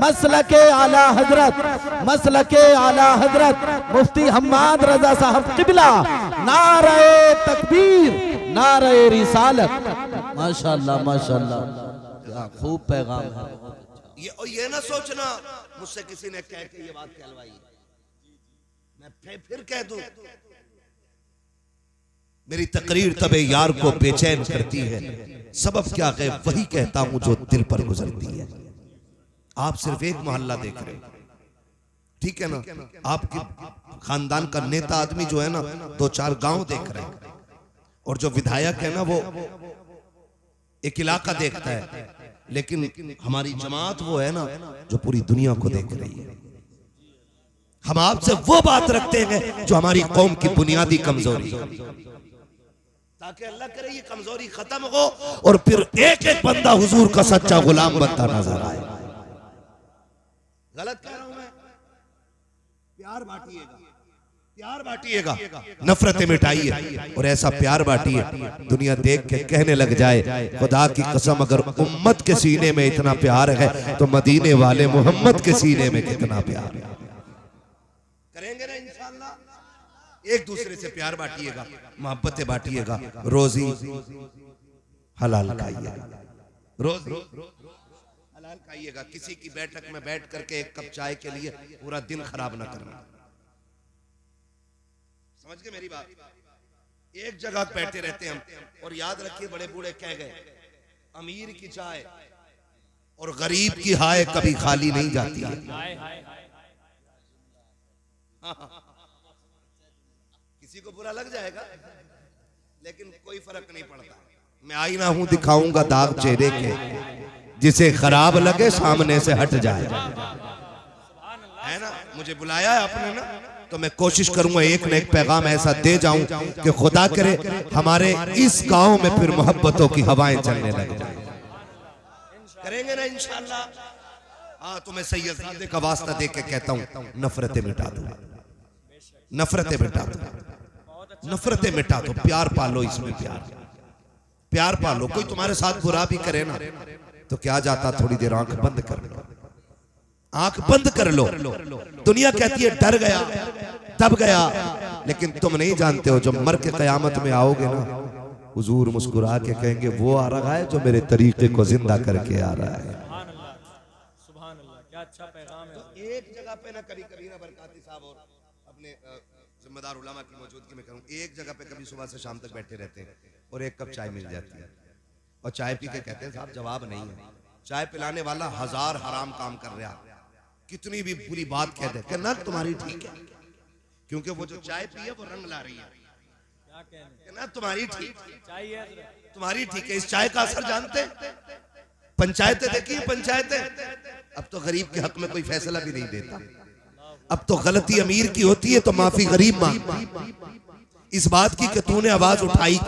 मसलके आला हजरत, मसलके आला हजरत मुफ्ती हम्माद रजा साहब किबला। नारे तकबीर, नारे रिसालत। माशाअल्लाह माशाअल्लाह, क्या खूब पैगाम है। ये ना सोचना मुझसे किसी ने कह के ये बात कहलवाई, मैं फिर कह दूं। मेरी तकरीर तबे यार को बेचैन करती है, सबब क्या है वही कहता हूं जो दिल पर गुजरती है। आप सिर्फ एक मोहल्ला देख रहे हो, ठीक है ना, आपके खानदान का नेता आदमी जो है ना 2-4 गांव देख रहे हैं, और जो विधायक है ना वो एक इलाका देखता है, लेकिन हमारी जमात वो है ना जो पूरी दुनिया को देख रही है। हम आपसे वो बात रखते हैं जो हमारी कौम की बुनियादी कमजोरी, ताकि अल्लाह करे ये कमजोरी खत्म हो और फिर एक एक बंदा हुजूर का सच्चा गुलाम बनता नजर आए। गलत कह रहा हूं मैं? प्यार बांटिएगा, प्यार बांटिएगा, नफरतें मिटाइए और ऐसा प्यार बांटिए दुनिया देख के कहने लग जाए खुदा की कसम अगर उम्मत के सीने में इतना प्यार है तो मदीने वाले मोहम्मद के सीने में कितना प्यार है। करेंगे ना इंशाअल्लाह। एक दूसरे से प्यार बांटिएगा, मोहब्बतें बांटिएगा, रोजी हलाल खाइएगा, रोजी हलाल खाइएगा। किसी की बैठक में बैठ करके एक कप चाय के लिए पूरा दिन खराब ना करना। समझ गए मेरी बात? एक जगह बैठे रहते हम, और याद रखिए बड़े बूढ़े कह गए अमीर की चाय और गरीब की हाय कभी खाली नहीं जाती है। किसी को बुरा लग जाएगा लेकिन कोई फर्क नहीं पड़ता। मैं आईना हूं दिखाऊंगा दाग चेहरे के, जिसे खराब लगे सामने से हट जाए, है ना। मुझे बुलाया है आपने ना, तो मैं कोशिश करूंगा एक न एक पैगाम ऐसा दे जाऊं कि खुदा करे हमारे इस गांव में फिर मोहब्बतों की हवाएं चलने लग जाए। करेंगे ना इंशाअल्लाह। हाँ, तो मैं सैयदजादे का वास्ता दे के कहता हूं नफरतें मिटा दो, नफरतें मिटा दो, नफरतें मिटा दो, प्यार पालो, इसमें प्यार पालो। कोई तुम्हारे साथ बुरा भी करे ना तो क्या जाता, थोड़ी देर आंख बंद कर लो, आंख बंद कर लो। दुनिया कहती है डर गया दब गया, लेकिन तुम नहीं जानते हो जब मर के कयामत में आओगे ना, हुजूर मुस्कुरा के कहेंगे वो आ रहा है जो मेरे तरीके को जिंदा करके आ रहा है। सुभान अल्लाह, क्या अच्छा पैगाम है। तो एक जगह पे ना कभी कभी ना बरकाती साहब और अपने जिम्मेदार उलमा की मौजूदगी में कहूँ, एक जगह पे कभी सुबह से शाम तक बैठे रहते हैं और एक कप चाय मिल जाती है, और चाय पी के कहते हैं साहब जवाब नहीं है। चाय पिलाने वाला 1000 हराम काम कर रहा, कितनी भी बुरी बात कह दे कि ना तुम्हारी ठीक है, क्योंकि वो जो चाय पी है वो रंग ला रही है, क्या कहने, ना तुम्हारी ठीक, चाहिए तुम्हारी ठीक है। इस चाय का असर जानते, पंचायतें देखिए पंचायतें, अब तो गरीब के हक में कोई फैसला भी नहीं देता, अब तो गलती अमीर की होती है तो माफी गरीब मांगता, इस बात की कि तूने आवाज उठाई।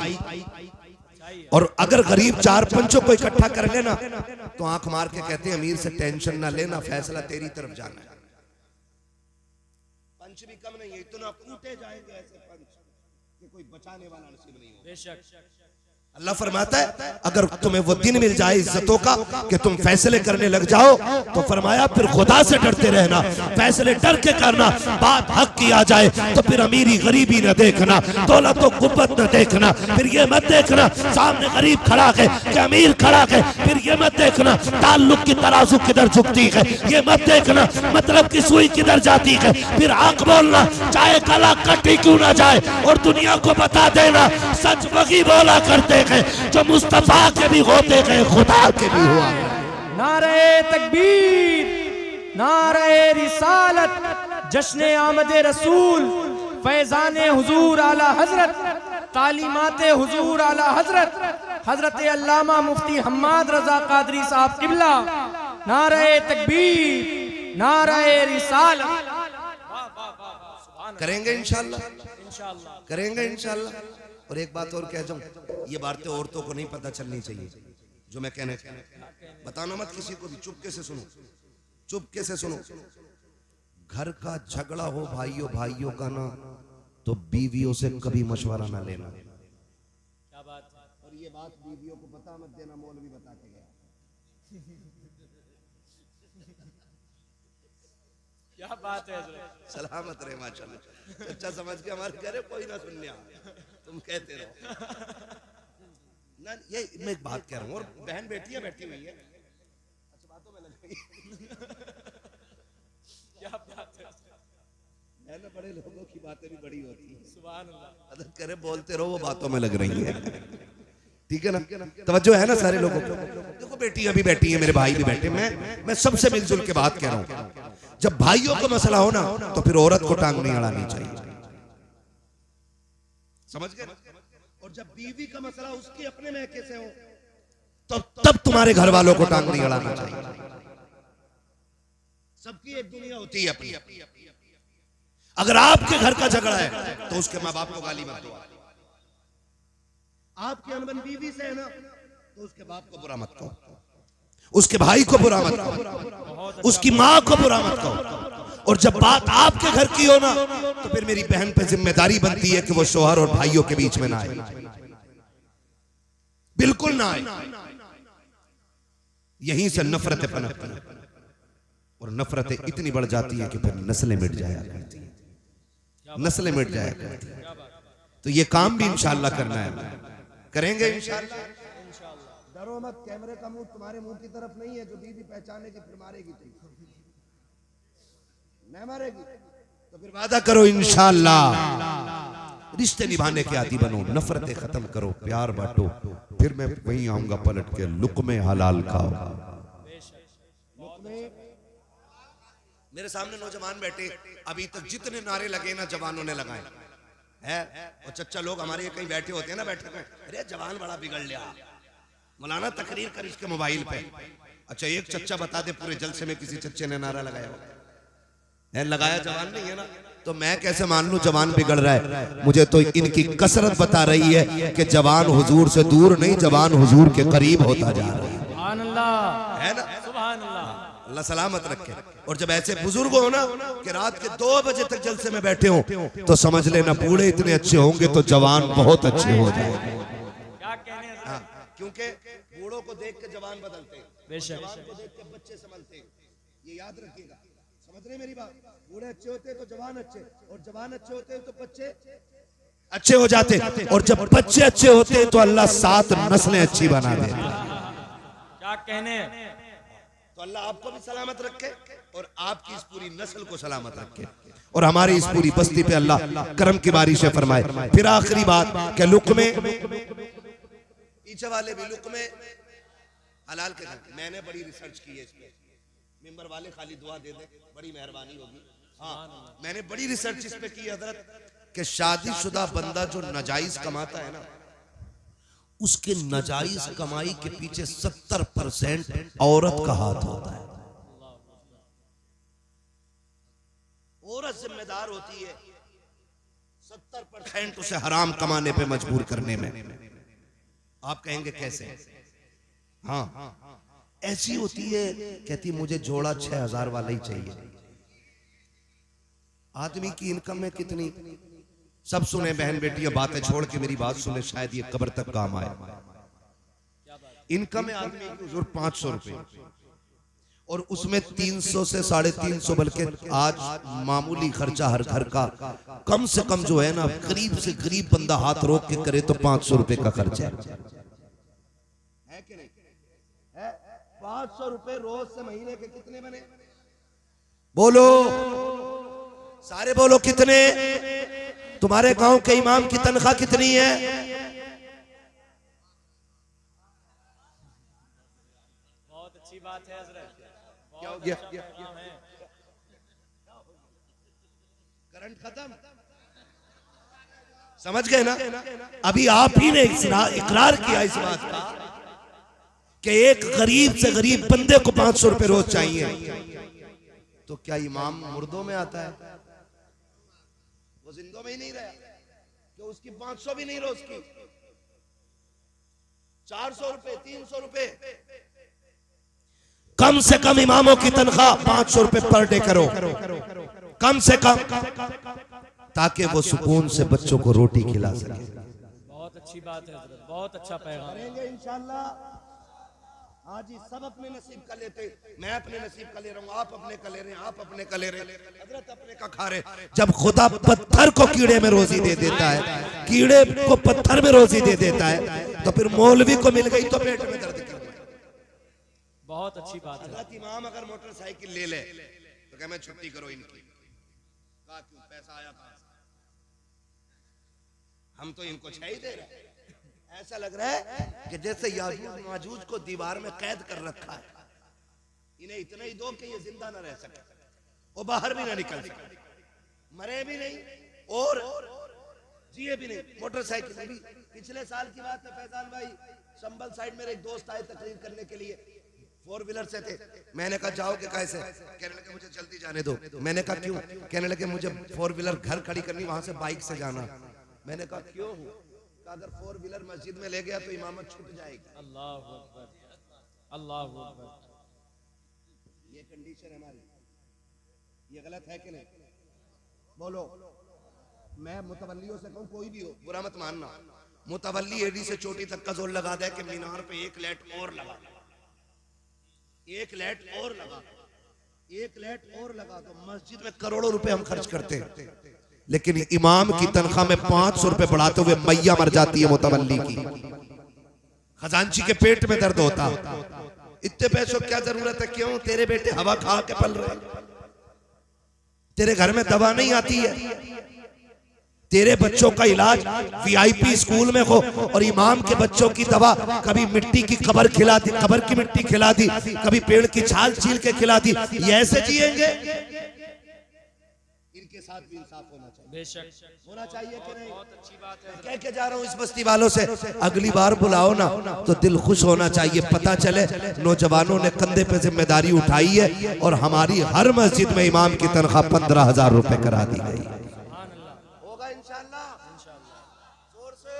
और अगर गरीब 4 पंचों को इकट्ठा कर लेना तो आंख मार के कहते हैं अमीर से टेंशन ना लेना, फैसला तेरी तरफ जाना है। पंच भी कम नहीं है, इतना कूटे जाएंगे ऐसे पंच कि कोई बचाने वाला नसीब नहीं होगा। बेशक अल्लाह फरमाता है अगर तुम्हें वो दिन मिल जाए इज्जतों का कि तुम फैसले करने लग जाओ, तो फरमाया फिर खुदा से डरते रहना, फैसले डर के करना। बात हक की आ जाए तो फिर अमीरी गरीबी न देखना, दौलत व गुब्बत न देखना, फिर ये मत देखना सामने गरीब खड़ा है कि अमीर खड़ा है, फिर ये मत देखना ताल्लुक की तराजू किधर झुकती है, ये मत देखना मतलब की सुई किधर जाती है, फिर आंख बोलना चाहे गला कटी क्यों ना जाए, और दुनिया को बता देना सच वही बोला करते जो मुस्तफा के भी होते हैं, खुदा के भी हुआ। नारे तकबीर, नारे रिसालत, जश्न आमद रसूल, फैजान हुजूर आला हजरत, तालीमाते हुजूर आला हजरत, हजरत अल्लामा मुफ्ती हम्माद रजा कादरी साहब किबला। नारे तकबीर, नारे रिसालत। करेंगे इंशाअल्लाह, करेंगे इंशाअल्लाह। और एक बात और कह जाऊं, ये बातें औरतों को नहीं पता चलनी चाहिए जो मैं कहने, बताना मत किसी को भी, चुपके से सुनो, चुपके से सुनो। घर का झगड़ा हो भाइयों भाइयों का ना, तो बीवियों से कभी मशवरा ना लेना। क्या बात है? और ये बात बीवियों को पता मत देना, मौलवी बता के गया। क्या बात है? सलामत रहे माशाल्लाह। अच्छा समझ के हमारे घरे कोई ना सुनने, तुम कहते रहो ना। ये मैं एक बात कह रहा हूँ, और बहन बेटियां बैठी हुई है, अच्छा बातों में लग गई। क्या बात है ना, बड़े लोगों की बातें भी बड़ी होती है। सुभान अल्लाह। अदब करे, बोलते रहो, वो बातों में लग रही है। ठीक है ना, तवज्जो है ना सारे लोगों को। देखो बेटियां भी बैठी हैं, मेरे भाई भी बैठे, मैं सबसे मिलजुल के बात कह रहा हूँ। जब भाइयों का मसला हो ना, तो फिर औरत को टांग नहीं अड़ानी चाहिए, समझ गए। और जब बीवी का मसला उसके अपने महके से हो, तब तुम्हारे घर वालों को टांग नहीं अड़ाना चाहिए। सबकी एक दुनिया होती है अपनी। अगर आपके घर का झगड़ा है तो उसके माँ बाप को गाली मत दो। आपकी अनबन बीवी से है ना, तो उसके बाप को बुरा मत कहो, उसके भाई को बुरा मत कहो, उसकी माँ को बुरा मत कहो। और जब बात आपके घर की हो ना, तो फिर मेरी बहन पे जिम्मेदारी बनती है कि वो शोहर और भाइयों के बीच में ना आए, बिल्कुल ना आए। यहीं से नफरतें पनपती हैं, और नफरतें इतनी बढ़ जाती हैं कि फिर नस्लें मिट जाया करती हैं, नस्लें मिट जाया करती हैं। तो ये काम भी इंशाअल्लाह करना है, करेंगे इंशाअल्लाह। डरो मत, कैमरे का मुंह तुम्हारे मुंह की तरफ नहीं है, जो बीवी पहचानेगी फिर मारेगी, नहीं मारेगी तो फिर वादा करो इंशाअल्लाह। रिश्ते निभाने के आदी बनो, नफरतें खत्म करो, प्यार बांटो, फिर मैं वहीं आऊंगा पलट के, लुक़्मे हलाल खाओ। मेरे सामने नौजवान बैठे, अभी तक जितने नारे लगे ना जवानों ने लगाए है, और चच्चा लोग हमारे कहीं बैठे होते हैं ना, बैठे हैं, अरे जवान बड़ा बिगड़ लिया, मौलाना तकरीर कर इसके मोबाइल पे। अच्छा एक चच्चा बता दे पूरे जलसे में किसी चच्चे ने नारा लगाया है? लगाया जवान नहीं है ना, तो मैं कैसे मान लूं जवान बिगड़ रहा है? मुझे तो इनकी कसरत बता रही है कि जवान हुजूर से दूर नहीं, जवान हुजूर के करीब होता जा रहा है। सुभान अल्लाह, है ना, सुभान अल्लाह, अल्लाह सलामत रखे। और जब ऐसे बुजुर्ग हो ना कि रात के 2 बजे तक जलसे में बैठे हो, तो समझ लेना बूढ़े इतने अच्छे होंगे तो जवान बहुत अच्छे हो जाएंगे। क्या कहने हैं? हाँ, क्योंकि बूढ़ों को देख के जवान बदलते हैं, बेशक, जवान को देख के बच्चे संभलते हैं, ये याद रखिएगा। समझ रहे मेरी बात? बूढ़े अच्छे होते हैं तो जवान अच्छे, और जवान अच्छे होते हैं तो बच्चे अच्छे हो जाते, और जब बच्चे अच्छे होते हैं तो अल्लाह 7 नस्लें अच्छी बना दे। क्या कहने हैं? तो अल्लाह आपको भी सलामत रखे और आपकी इस पूरी नस्ल को सलामत रखे, और हमारी इस पूरी बस्ती पे अल्लाह करम की बारिश फरमाए। फिर आखिरी बात कि लुक़्मे, पीछे वाले भी लुक़्मे हलाल के खाते। मैंने बड़ी रिसर्च की है इसमें, मेंबर वाले खाली दुआ दे दे, बड़ी मेहरबानी होगी। हाँ, मैंने बड़ी रिसर्च इस पे की हजरत, कि शादीशुदा बंदा जो नाजायज कमाता है ना, उसके नाजायज कमाई के पीछे 70% औरत का हाथ होता है। औरत जिम्मेदार होती है 70% उसे हराम कमाने पे मजबूर करने में। आप कहेंगे कैसे? हाँ, ऐसी होती है, कहती मुझे जोड़ा 6000 वाला ही चाहिए। आदमी की इनकम है कितनी? सब सुने बहन बेटियां, बातें छोड़ के मेरी बात सुने, शायद ये कब्र तक काम आए। इनकम है आदमी की हुजूर 500 रुपए, और उसमें 300 से 350 बल्कि आज मामूली खर्चा हर घर का कम से कम जो है ना, गरीब से गरीब बंदा हाथ रोक के करे तो 500 रुपए का खर्चा है कि नहीं है? 500 रुपए रोज से महीने के कितने बने? बोलो सारे बोलो कितने? तुम्हारे गांव के इमाम की तनख्वाह कितनी है? बहुत अच्छी बात है हजरत, क्या हो गया? करंट खत्म, समझ गए ना? अभी आप ही ने इकरार किया इस बात का कि एक गरीब से गरीब बंदे को 500 रुपए रोज चाहिए, तो क्या इमाम मुर्दों में आता है? वो जिंदों में ही नहीं रहा कि उसकी 500 भी नहीं रोज की, 400 रुपए 300 रुपए कम से कम इमामों की तनख्वाह 500 रुपए पर डे करो, कम से कम, ताकि वो सुकून से बच्चों को रोटी खिला सके। बहुत अच्छी बात है हजरत, बहुत अच्छा पैगाम करेंगे इंशाल्लाह। हाँ जी, सब अपने नसीब का लेते, मैं अपने नसीब का ले रहा हूँ, आप अपने का ले रहे हैं, आप अपने का ले रहे हैं, हजरत अपने का खा रहे। जब खुदा पत्थर को कीड़े में रोजी दे देता है, कीड़े को पत्थर में रोजी दे देता है, तो फिर मौलवी को मिल गई तो पेट में दर्द क्यों? बहुत अच्छी बात है। हजरत इमाम अगर मोटरसाइकिल ले ले तो क्या मैं छुट्टी करो इनकी? कहा क्यों? पैसा आया कहां से? हम तो इनको छह ही दे रहे हैं। ऐसा लग रहा है कि जैसे याजूज माजूज को दीवार में कैद कर रखा है, इन्हें इतना ही दो कि ये जिंदा ना रह सके, वो बाहर भी ना निकल सके, मरे भी नहीं और जिए भी नहीं। मोटरसाइकिल भी पिछले साल की बात है फैजान भाई, संभल साइड मेरे एक दोस्त आए तकरीर करने के लिए, 4 व्हीलर से थे। मैंने कहा जाओगे कैसे? कहने लगे मुझे जल्दी जाने दो। मैंने कहा क्यों? कहने लगे मुझे 4 व्हीलर घर खड़ी करनी, वहां से बाइक से जाना। मैंने कहा क्यों? अगर 4 व्हीलर मस्जिद में ले गया तो इमामत छूट जाएगी। अल्लाह अकबर, अल्लाह अकबर। ये कंडीशन हमारी, ये गलत है कि नहीं? बोलो। मैं मुतवल्लियों से कहूं, कोई भी हो बुरा मत मानना, मुतवल्ली एडी से चोटी तक का जोर लगा दे कि मीनार पे एक लाइट और लगा, एक लाइट और लगा, एक लाइट और लगा, तो मस्जिद में करोड़ों रुपए हम खर्च करते हैं, लेकिन इमाम की तनख्वाह में 500 रुपए बढ़ाते हुए मैया मर जाती है मुतवल्ली की, खजांची के पेट में दर्द होता। इतने पैसों क्या जरूरत है? क्यों? तेरे बेटे हवा खा के पल रहे, तेरे घर में दवा नहीं आती है, तेरे बच्चों का इलाज वीआईपी स्कूल में हो और इमाम के बच्चों की दवा कभी मिट्टी की कबर खिला दी, कबर की मिट्टी खिला दी, कभी पेड़ की छाल छील के खिला दी, ये ऐसे जिएंगे? इनके साथ भी इंसाफ होना चाहिए, बेशक होना चाहिए कि नहीं? बहुत अच्छी बात है। कह के जा रहा हूँ इस बस्ती वालों से, अगली बार बुलाओ ना तो दिल खुश होना चाहिए, पता चले नौजवानों ने कंधे पे जिम्मेदारी उठाई है और हमारी हर मस्जिद में इमाम की तनख्वाह 15,000 रुपए करा दी गई। होगा इंशाल्लाह, जोर से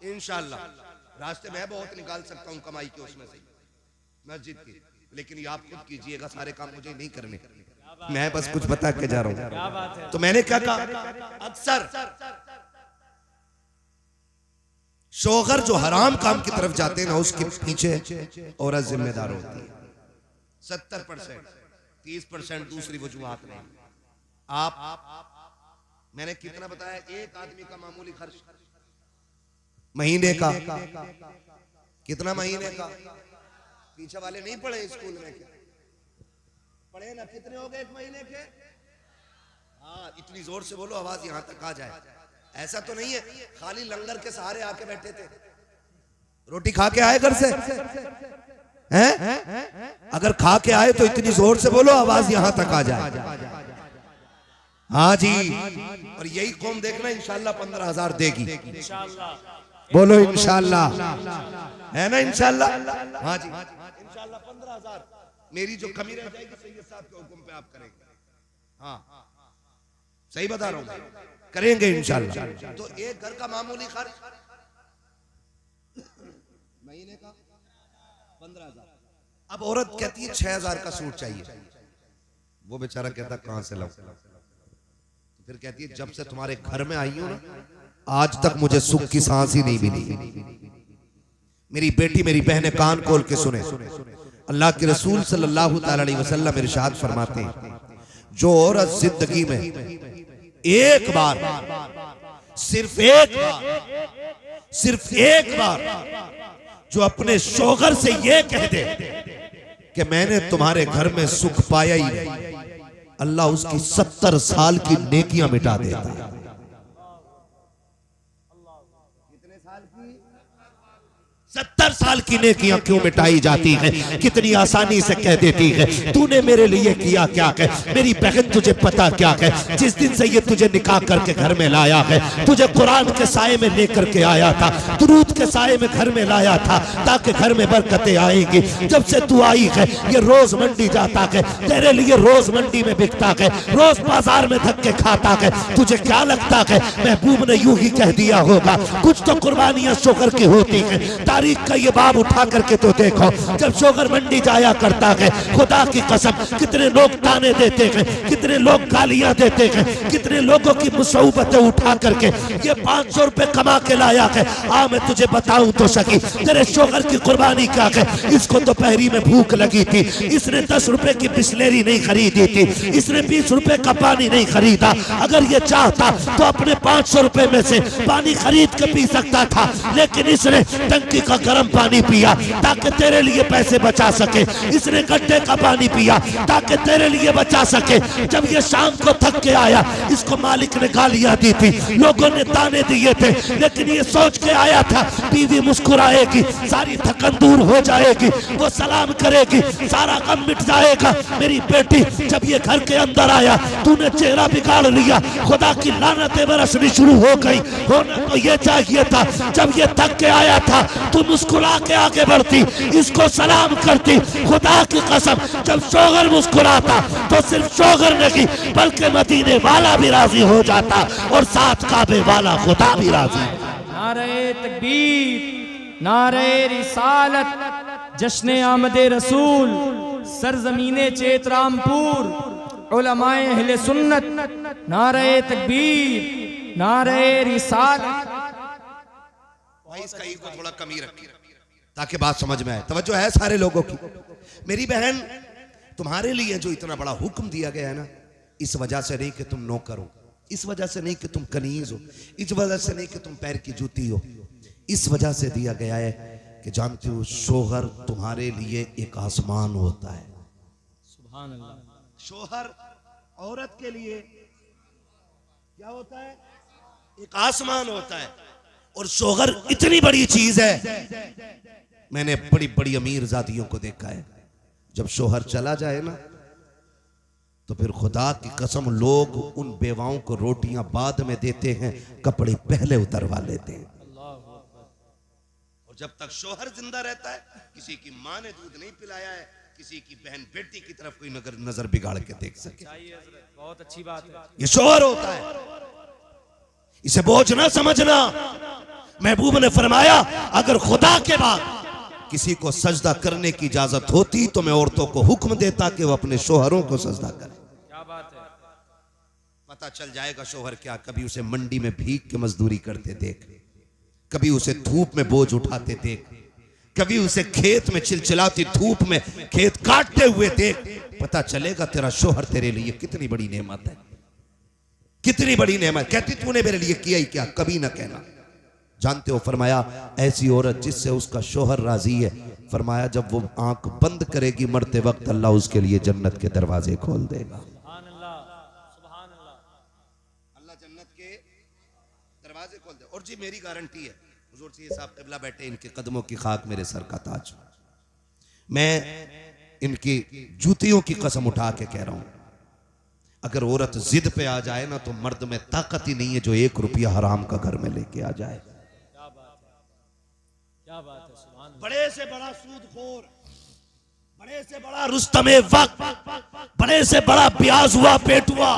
इंशाल्लाह। रास्ते में बहुत निकाल सकता हूँ कमाई के उसमें से मस्जिद की, लेकिन ये आप खुद कीजिएगा, सारे काम मुझे नहीं करने, मैं बस कुछ बता के जा रहा हूं। तो मैंने क्या कहा, अक्सर शोहर जो हराम काम की तरफ जाते हैं ना, उसके पीछे औरत जिम्मेदार होती है। 70%, 30% दूसरी वजूहात नहीं। आप मैंने कितना बताया? एक आदमी का मामूली खर्च महीने का कितना? महीने का पीछे वाले नहीं पढ़े स्कूल में? क्या पढ़े ना? कितने हो गए एक महीने के? हाँ, इतनी जोर से बोलो आवाज यहां तक आ जाए। ऐसा तो नहीं है खाली लंगर के सहारे आके बैठे थे, रोटी खा के आए घर से हैं? अगर खा के आए तो इतनी जोर से बोलो आवाज यहां तक आ जाए। हाँ जी, और यही कौम देखना इंशाल्लाह 15,000 देगी, बोलो इंशाल्लाह, है ना? इंशाल्लाह, हाँ जी इंशाल्लाह 15,000 मेरी जो कमी रह जाएगी सैयद साहब के हुक्म पे आप करेंगे। हाँ सही बता रहा हूँ, करेंगे इंशाल्लाह। तो एक घर का मामूली खर्च महीने का 15,000। अब औरत कहती है 6,000 का सूट चाहिए, वो बेचारा कहता कहां से लाऊं? तो फिर कहती है जब से तुम्हारे घर में आई हूं ना, आज तक मुझे सुख की सांस ही नहीं मिली। मेरी बेटी मेरी बहनें कान खोल के सुने, अल्लाह के रसूल सल्लल्लाहु अलैहि वसल्लम इरशाद फरमाते हैं, जो औरत जिंदगी में एक बार, सिर्फ एक बार जो अपने शौहर से ये कह दे कि मैंने तुम्हारे घर में सुख पाया ही नहीं, अल्लाह उसकी 70 साल की नेकियां मिटा देता है। 70 साल की नेकियां क्यों मिटाई जाती है? कितनी आसानी से कह देती है, तूने मेरे लिए किया क्या है? मेरी बहन तुझे पता क्या है? जिस दिन से ये तुझे निकाह करके घर में लाया है, तुझे कुरान के साए में लेकर के आया था, दुरूद के साए में घर में लाया था, ताकि घर में बरकतें आएंगी। जब से तू आई है, ये रोज मंडी जाता है, तेरे लिए रोज मंडी में बिकता है, रोज बाजार में धक्के खाता है। तुझे क्या लगता है महबूब ने यूं ही कह दिया होगा? कुछ तो कुर्बानियां शोहर की होती है। तारीख का ये बाब उठा करके तो देखो, जब शोहर मंडी जाया करता है, खुदा की कसम कितने लोग ताने देते हैं, कितने लोग गालियां देते हैं, कितने लोगों की मुसीबतें उठा करके ये 500 रुपए कमा के लाया है। मैं तुझे बताऊं तो सकी, तेरे शोहर की कुर्बानी क्या है? इसको तो पहरी में भूख लगी थी, इसने 10 रुपए की बिस्लेरी नहीं खरीदी थी, इसने 20 रुपए का पानी नहीं खरीदा। अगर ये चाहता तो अपने 500 रुपए में से पानी खरीद के पी सकता था, लेकिन इसने टंकी का गर्म पानी पिया ताकि तेरे लिए पैसे बचा सके। इसने गड्ढे का पानी पिया ताकि तेरे लिए बचा सके। जब ये शाम को थक के आया, इसको मालिक ने गालियां दी थी, लोगों ने ताने दिए थे, लेकिन ये सोच के आया था बीवी मुस्कुराएगी, सारी थकन दूर हो जाएगी, वो सलाम करेगी, सारा गम मिट जाएगा। मेरी बेटी जब ये घर के अंदर आया, तूने चेहरा बिगाड़ लिया, खुदा की लानतें बरसनी शुरू हो गई। होना तो ये चाहिए था, जब ये थक के आया था तू मुस्कुरा के आगे बढ़ती, इसको सलाम करती। खुदा की कसम, जब शोहर मुस्कुराता तो सिर्फ शोहर नहीं बल्कि मदीने वाला भी राजी हो जाता, और साथ काबे वाला खुदा भी राजी। नारे तकबीर, नारे रिसालत, जश्न आमदे रसूल, सरजमीने चेतरामपुर, उलमाए अहले सुन्नत, नारे तकबीर, नारे रिसालत। भाई इसका ई को थोड़ा कमी रखिए ताकि बात समझ में आए। तवज्जो है सारे लोगों की। मेरी बहन, तुम्हारे लिए जो इतना बड़ा हुक्म दिया गया है ना, इस वजह से नहीं कि तुम नौकर हो, इस वजह से नहीं कि तुम कनीज हो, इस वजह से नहीं कि तुम पैर की जूती हो, इस वजह से दिया गया है कि जानते हो शोहर तुम्हारे लिए एक आसमान होता है। सुभान अल्लाह। शोहर औरत के लिए क्या होता है? एक आसमान होता है। और शोहर इतनी बड़ी चीज है, मैंने बड़ी बड़ी अमीर जातियों को देखा है, जब शोहर चला जाए ना तो फिर खुदा की कसम लोग उन बेवाओं को रोटियां बाद में देते हैं, कपड़े पहले उतरवा लेते हैं। और जब तक शोहर जिंदा रहता है, किसी की माँ ने दूध नहीं पिलाया है, किसी की बहन बेटी की तरफ कोई नजर बिगाड़ के देख सके। बहुत अच्छी बात है। ये शोहर होता है, इसे बोझ ना समझना। महबूब ने फरमाया, अगर खुदा के बाद किसी को सजदा करने की इजाजत होती तो मैं औरतों को हुक्म देता कि वो अपने शोहरों को सजदा करें। क्या बात है। पता चल जाएगा शोहर क्या। कभी उसे मंडी में भीख के मजदूरी करते देख, कभी उसे धूप में बोझ उठाते देख, कभी उसे खेत में चिलचिलाती धूप में खेत काटते हुए देख, पता चलेगा तेरा शोहर तेरे लिए कितनी बड़ी नेमत है, कितनी बड़ी नेमत। कहती तूने मेरे लिए किया ही क्या? कभी ना कहना। जानते हो, फरमाया ऐसी औरत जिससे उसका शोहर राजी है, फरमाया जब वो आंख बंद करेगी मरते वक्त, अल्लाह उसके लिए जन्नत के दरवाजे खोल देगा। सुभान अल्लाह, सुभान अल्लाह। अल्लाह जन्नत के दरवाजे खोल दे। और जी मेरी गारंटी है, हुजूर से साहब क़िबला बैठे, इनके कदमों की खाक मेरे सर का ताज। मैं इनकी जूतियों की कसम उठा के कह रहा हूं, अगर औरत जिद पे आ जाए ना तो मर्द में ताकत ही नहीं है जो 1 रुपया हराम का घर में लेके आ जाए। क्या बात है। सुभान अल्लाह। बड़े से बड़ा सूदखोर, बड़े से बड़ा रुस्तमे वक्त, बड़े से बड़ा ब्याज हुआ पेटुआ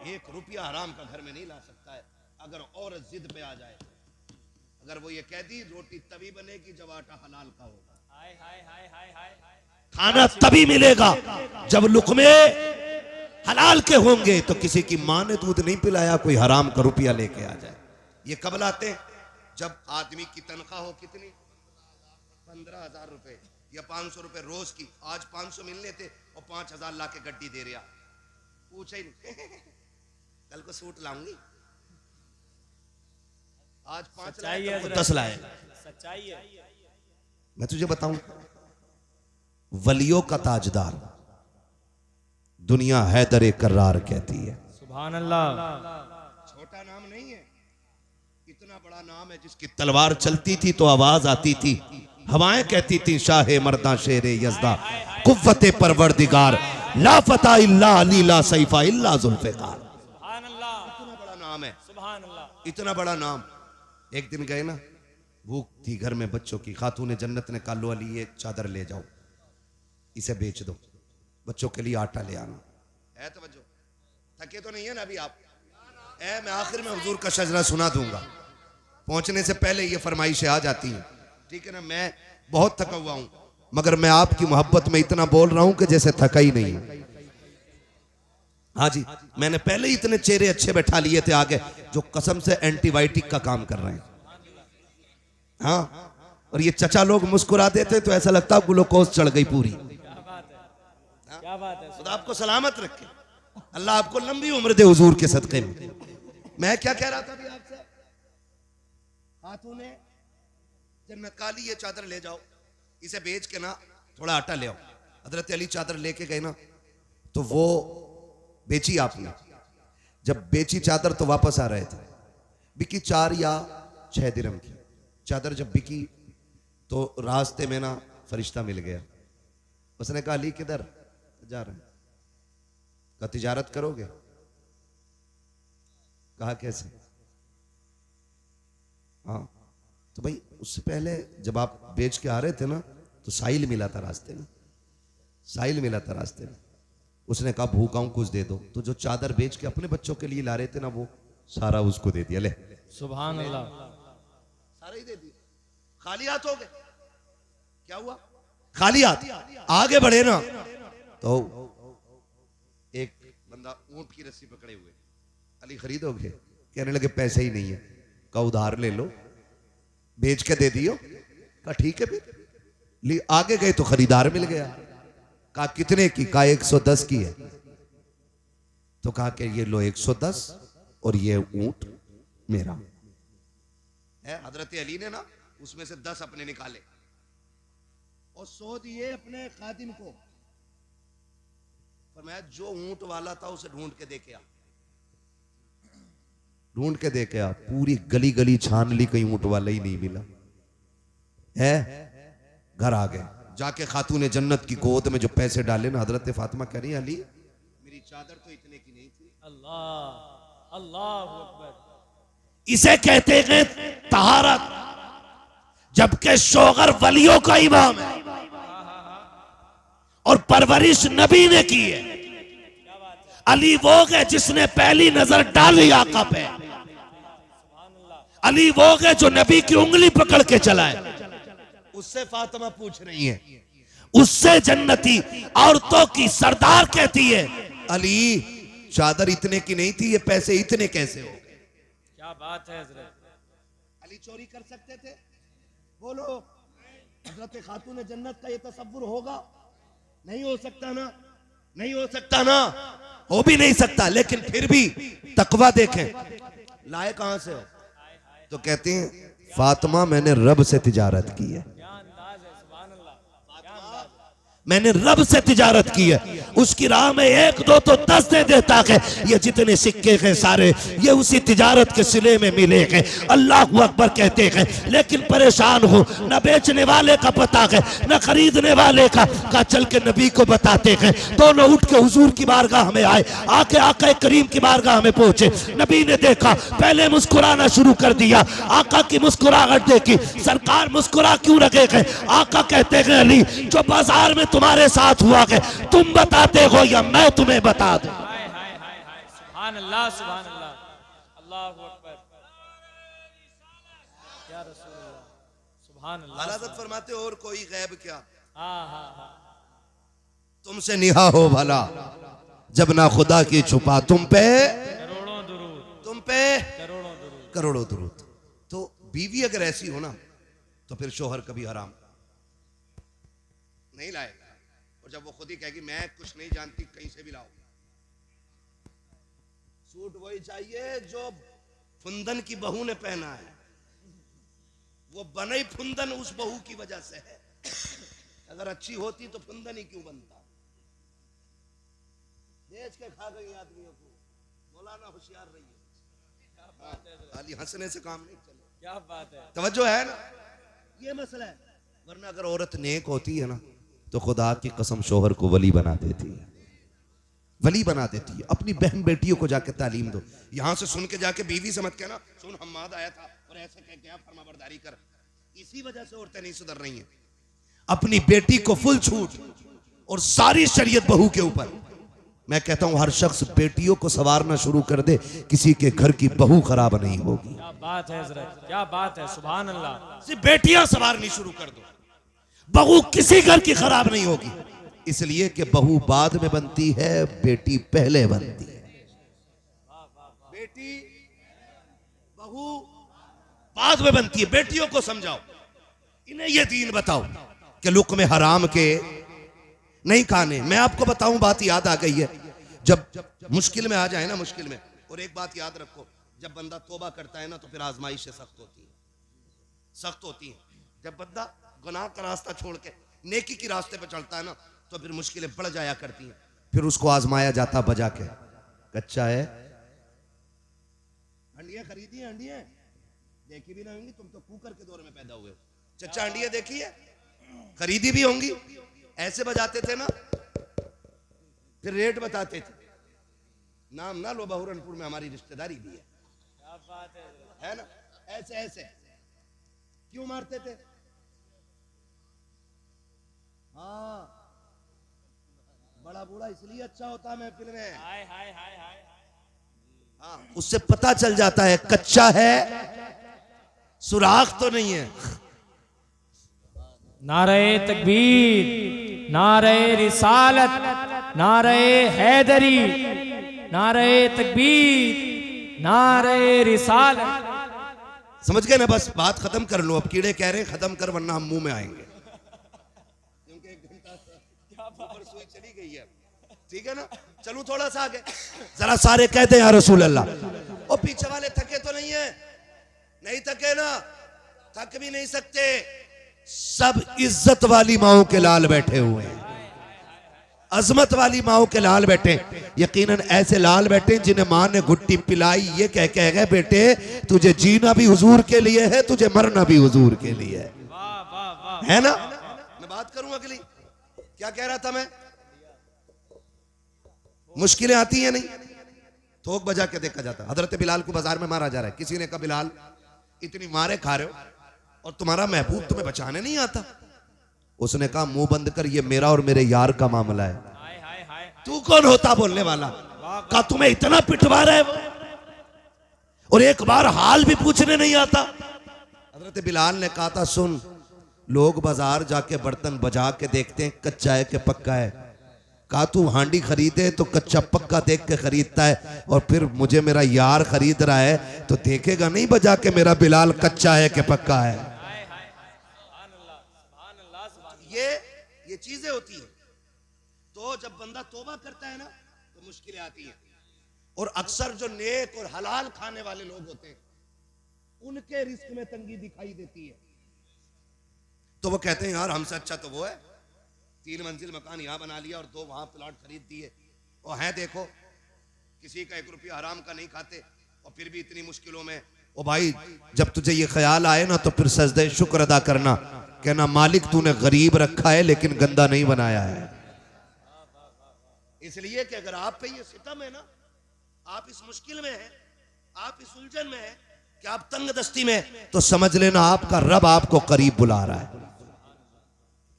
1 रुपया हराम का घर में नहीं ला सकता है। अगर औरत जिद पे आ जाए, अगर वो ये कह दी रोटी तभी बनेगी जब आटा हलाल का होगा, हाय हाय हाय हाय हाय। खाना तभी मिलेगा जब लुकमे हलाल के होंगे, तो किसी की मां ने दूध नहीं पिलाया कोई हराम का रुपया लेके आ जाए। ये कब लाते? जब आदमी की तनख्वाह हो कितनी? 15,000 रुपए या 500 रुपए रोज की, आज 500 मिलने थे और 5,000 ला के गड्डी दे रहा, पूछा ही नहीं। कल को सूट लाऊंगी, आज 5 सच्चाई है, लाए, 10 लाए। सच्चाई है। मैं तुझे बताऊं, वलियों का ताजदार दुनिया हैदर कर्रार कहती है। सुभान अल्लाह। छोटा नाम नहीं है, इतना बड़ा नाम है जिसकी तलवार चलती थी तो आवाज आती थी, हवाएं कहती थी शाहे मर्दा शेरे यज़दा कुव्वते परवरदिगार ला फता इल्ला अली ला सैफा इल्ला जुल्फ़िकार। सुभान अल्लाह। इतना बड़ा नाम है, सुभान अल्लाह। इतना बड़ा नाम। एक दिन गए ना, भूख थी घर में बच्चों की, खातून जन्नत ने कहा लो अली ये चादर ले जाओ, इसे बेच दो, बच्चों के लिए आटा ले आना है। तो बच्चों थके तो नहीं है ना अभी आप? मैं आखिर में हुजूर का शजरा सुना दूंगा, पहुंचने से पहले ये फरमाइशें आ जाती हैं, ठीक है ना। मैं बहुत थका हुआ हूं, मगर मैं आपकी मोहब्बत में इतना बोल रहा हूं कि जैसे थका ही नहीं हूं। हाँ जी, मैंने पहले ही इतने चेहरे अच्छे बैठा लिए थे आगे जो कसम से एंटीबायोटिक का काम कर रहे हैं। हाँ, और ये चचा लोग मुस्कुरा देते तो ऐसा लगता ग्लूकोज चढ़ गई पूरी। क्या बात है। खुदा आपको सलामत रखे, अल्लाह आपको लंबी उम्र दे हुजूर के सदक़े में। मैं क्या कह रहा था अभी आपसे, खातूने जन्नत काली ये चादर ले जाओ, इसे बेच के ना थोड़ा आटा ले आओ। हजरत अली चादर लेके गए ना, तो वो बेची आपने, जब बेची चादर तो वापस आ रहे थे, बिकी 4 या 6 दिरहम की चादर। जब बिकी तो रास्ते में ना फरिश्ता मिल गया, उसने कहा अली किधर जा रहे हैं? कहा तिजारत करोगे? कहा कैसे? हाँ, तो भाई उससे पहले जब आप बेच के आ रहे थे ना तो साहिल मिला था रास्ते में, साहिल मिला था रास्ते में। उसने कहा भूखा हूं कुछ दे दो, तो जो चादर बेच के अपने बच्चों के लिए ला रहे थे ना वो सारा उसको दे दिया। ले सुभान अल्लाह। सारा ही दे दिया, खाली हाथ हो गए। क्या हुआ? खाली हाथ आगे बढ़े ना तो एक बंदा ऊंट की रस्सी पकड़े हुए, अली खरीदोगे? कहने लगे पैसे ही नहीं है। कहा उधार ले लो, बेच के दे दियो। कहा ठीक है फिर। आगे गए तो खरीदार मिल गया। कहा कितने की? कहा 110 की है। तो कहा कि ये लो 110 और ये ऊंट मेरा है। हजरत अली ने ना उसमें से 10 अपने निकाले और 100 दिए अपने खादिम को। फरमाया जो ऊंट वाला था उसे ढूंढ के दे के आ, ढूंढ के दे के आ। पूरी गली गली छान ली, कहीं ऊंट वाला ही नहीं मिला है। घर आ गए, जाके खातून जन्नत की गोद में जो पैसे डाले ना, हजरत फातिमा कह रही अली मेरी चादर तो इतने की नहीं थी। अल्लाह अल्लाह अकबर। इसे कहते हैं तहारत, जबकि शोगर वलियों का इमाम है और परवरिश नबी ने की है। अली वो है जिसने पहली नजर डाली आका पे। अली वो है जो नबी की उंगली पकड़ के चलाए। उससे फातिमा पूछ रही है, उससे जन्नती औरतों की सरदार कहती है अली चादर इतने की नहीं थी, ये पैसे इतने कैसे हो? क्या बात है हजरत। अली चोरी कर सकते थे? बोलो, हजरत खातून जन्नत का ये तसव्वुर होगा? नहीं हो सकता ना, नहीं हो सकता ना, हो भी नहीं सकता। लेकिन फिर भी तकवा देखें, लाए कहां से हो? तो कहते हैं फातिमा मैंने रब से तिजारत की है, मैंने रब से तिजारत की है। उसकी राह में 1 2 तो 10 दे देता है। ये जितने सिक्के हैं सारे ये उसी तिजारत के सिले में मिले हैं। अल्लाह अकबर कहते हैं। लेकिन परेशान हो, न बेचने वाले का पता है न खरीदने वाले का चल के नबी को बताते हैं। दोनों उठ के हुजूर की बारगाह में आए, आके आका करीम की बारगाह में पहुंचे। नबी ने देखा, पहले मुस्कुराना शुरू कर दिया। आका की मुस्कुराहट देखी, सरकार मुस्कुरा क्यों रखे हैं? आका कहते हैं अली जो बाजार में तुम्हारे साथ हुआ है तुम बताते हो या मैं तुम्हें बता दूं? सुभान अल्लाह सुभान अल्लाह अल्लाहु अकबर या रसूल अल्लाह सुभान अल्लाह। हज़रत फरमाते और कोई गैब क्या, हाँ हाँ हाँ तुमसे निहा हो भला जब ना खुदा की छुपा तुम पे करोड़ों दुरूद, तुम पे करोड़ों दुरूद। करोड़ों दुरूद। तो बीवी अगर ऐसी हो ना तो फिर शोहर कभी हराम, नहीं लाएगा। और जब वो खुद ही कहेगी मैं कुछ नहीं जानती, कहीं से भी लाओ। सूट वही चाहिए जो फुंदन की बहू ने पहना है, वो बने फुंदन उस बहू की वजह से है। अगर अच्छी होती तो फुंदन ही क्यों बनता। बेच के खा गई आदमियों को। मौलाना होशियार रहिए, खाली हंसने से काम नहीं चले। क्या बात है, तवज्जो है ना, ये मसला है। वरना अगर औरत नेक होती है ना तो खुदा की कसम शोहर को वली बना देती है, वली बना देती है। अपनी बहन बेटियों को जाके तालीम दो। यहां से सुन के जाके बीवी से मत कहना सुन हम्माद आया था और ऐसे कह के फरमाबरदारी कर। इसी वजह से औरतें नहीं सुधर रही हैं। अपनी बेटी को फुल छूट और सारी शरीयत बहू के ऊपर। मैं कहता हूं हर शख्स बेटियों को संवारना शुरू कर दे, किसी के घर की बहू खराब नहीं होगी। क्या बात है हजरत, क्या बात है, सुभान अल्लाह। सिर्फ बेटियां संवारनी शुरू कर दो, बहू किसी घर की खराब नहीं होगी। इसलिए कि बहू बाद में बनती है, बेटी पहले बनती है। बेटी बहू बाद में बनती है। बेटियों को समझाओ, इन्हें ये दीन बताओ कि लुक़्मे हराम के नहीं खाने। मैं आपको बताऊं, बात याद आ गई है। जब मुश्किल में आ जाए ना, मुश्किल में, और एक बात याद रखो, जब बंदा तौबा करता है ना तो फिर आजमाइशें सख्त होती है, सख्त होती है। जब बंदा गुनाह का रास्ता छोड़ के नेकी की रास्ते पे चलता है ना तो फिर मुश्किलें बढ़ जाया करती हैं। फिर उसको आजमाया जाता बजा के, कच्चा है। अंडियां खरीदी हैं, अंडियां देखी भी ना होंगी, तुम तो कुकर के दौर में पैदा हुए हो। चच्चा अंडियां देखी है, खरीदी भी होंगी। ऐसे बजाते थे ना, फिर रेट बताते थे। नाम ना लो, बहुरनपुर में हमारी रिश्तेदारी भी है। क्या बात है ना, ऐसे ऐसे क्यों मारते थे? हाँ, बड़ा बूढ़ा इसलिए अच्छा होता है महफिल में। हाय हाय हाय हाय। हाँ, उससे पता चल जाता है कच्चा है, सुराख तो नहीं है। नारे तकबीर, नारे रिसालत, नारे हैदरी, नारे तकबीर, नारे रिसालत। समझ गए ना? बस बात खत्म कर लो। अब कीड़े कह रहे हैं खत्म कर वरना हम मुंह में आएंगे, क्योंकि 1 घंटा ऊपर सुई चली गई है। ठीक है ना, चलूं थोड़ा सा आगे। जरा सारे कहते हैं या रसूल अल्लाह। और पीछे वाले थके तो नहीं है? नहीं थके ना, थक भी नहीं सकते। सब इज्जत वाली माओं के लाल बैठे हुए हैं, अजमत वाली माओं के लाल बैठे। यकीनन ऐसे लाल बैठे जिन्हें मां ने घुट्टी पिलाई, ये कह के गए बेटे तुझे जीना भी हुजूर के लिए है, तुझे मरना भी हुजूर के लिए है। है ना? मैं बात करूं अगली, क्या कह रहा था मैं? मुश्किलें आती हैं नहीं, थोक बजा के देखा जाता। हजरत बिलाल को बाजार में मारा जा रहा है। किसी ने कहा बिलाल इतनी मारे खा रहे हो और तुम्हारा महबूब तुम्हें बचाने नहीं आता। उसने कहा मुंह बंद कर, ये मेरा और मेरे यार का मामला है। हाय हाय हाय। तू कौन होता बोलने वाला? कहा तुम्हें इतना पिटवा रहा है वो, और एक बार हाल भी पूछने नहीं आता। हजरत बिलाल ने कहा था सुन, लोग बाजार जाके बर्तन बजा के देखते हैं कच्चा है कि पक्का है। कहा तू हांडी खरीदे तो कच्चा पक्का देख के खरीदता है, और फिर मुझे मेरा यार खरीद रहा है तो देखेगा नहीं बजा के मेरा बिलाल कच्चा है कि पक्का है। ये चीजें होती हैं। तो जब बंदा तौबा करता है ना तो मुश्किलें आती हैं। और अक्सर जो नेक और हलाल खाने वाले लोग होते हैं उनके रिस्क में तंगी दिखाई देती है। तो वो कहते हैं यार हमसे अच्छा तो वो है, 3 मंजिल मकान यहां बना लिया और 2 वहां प्लॉट खरीद दिए, और है देखो किसी का 1 रुपया हराम का नहीं खाते और फिर भी इतनी मुश्किलों में। ओ भाई जब तुझे ये ख्याल आए ना तो फिर सजदे शुक्र अदा करना, कहना मालिक तूने गरीब रखा है लेकिन गंदा नहीं बनाया है। इसलिए कि अगर आप पे ये सितम है ना, आप इस मुश्किल में हैं, आप इस उलझन में हैं कि आप तंग दस्ती में, तो समझ लेना आपका रब आपको करीब बुला रहा है।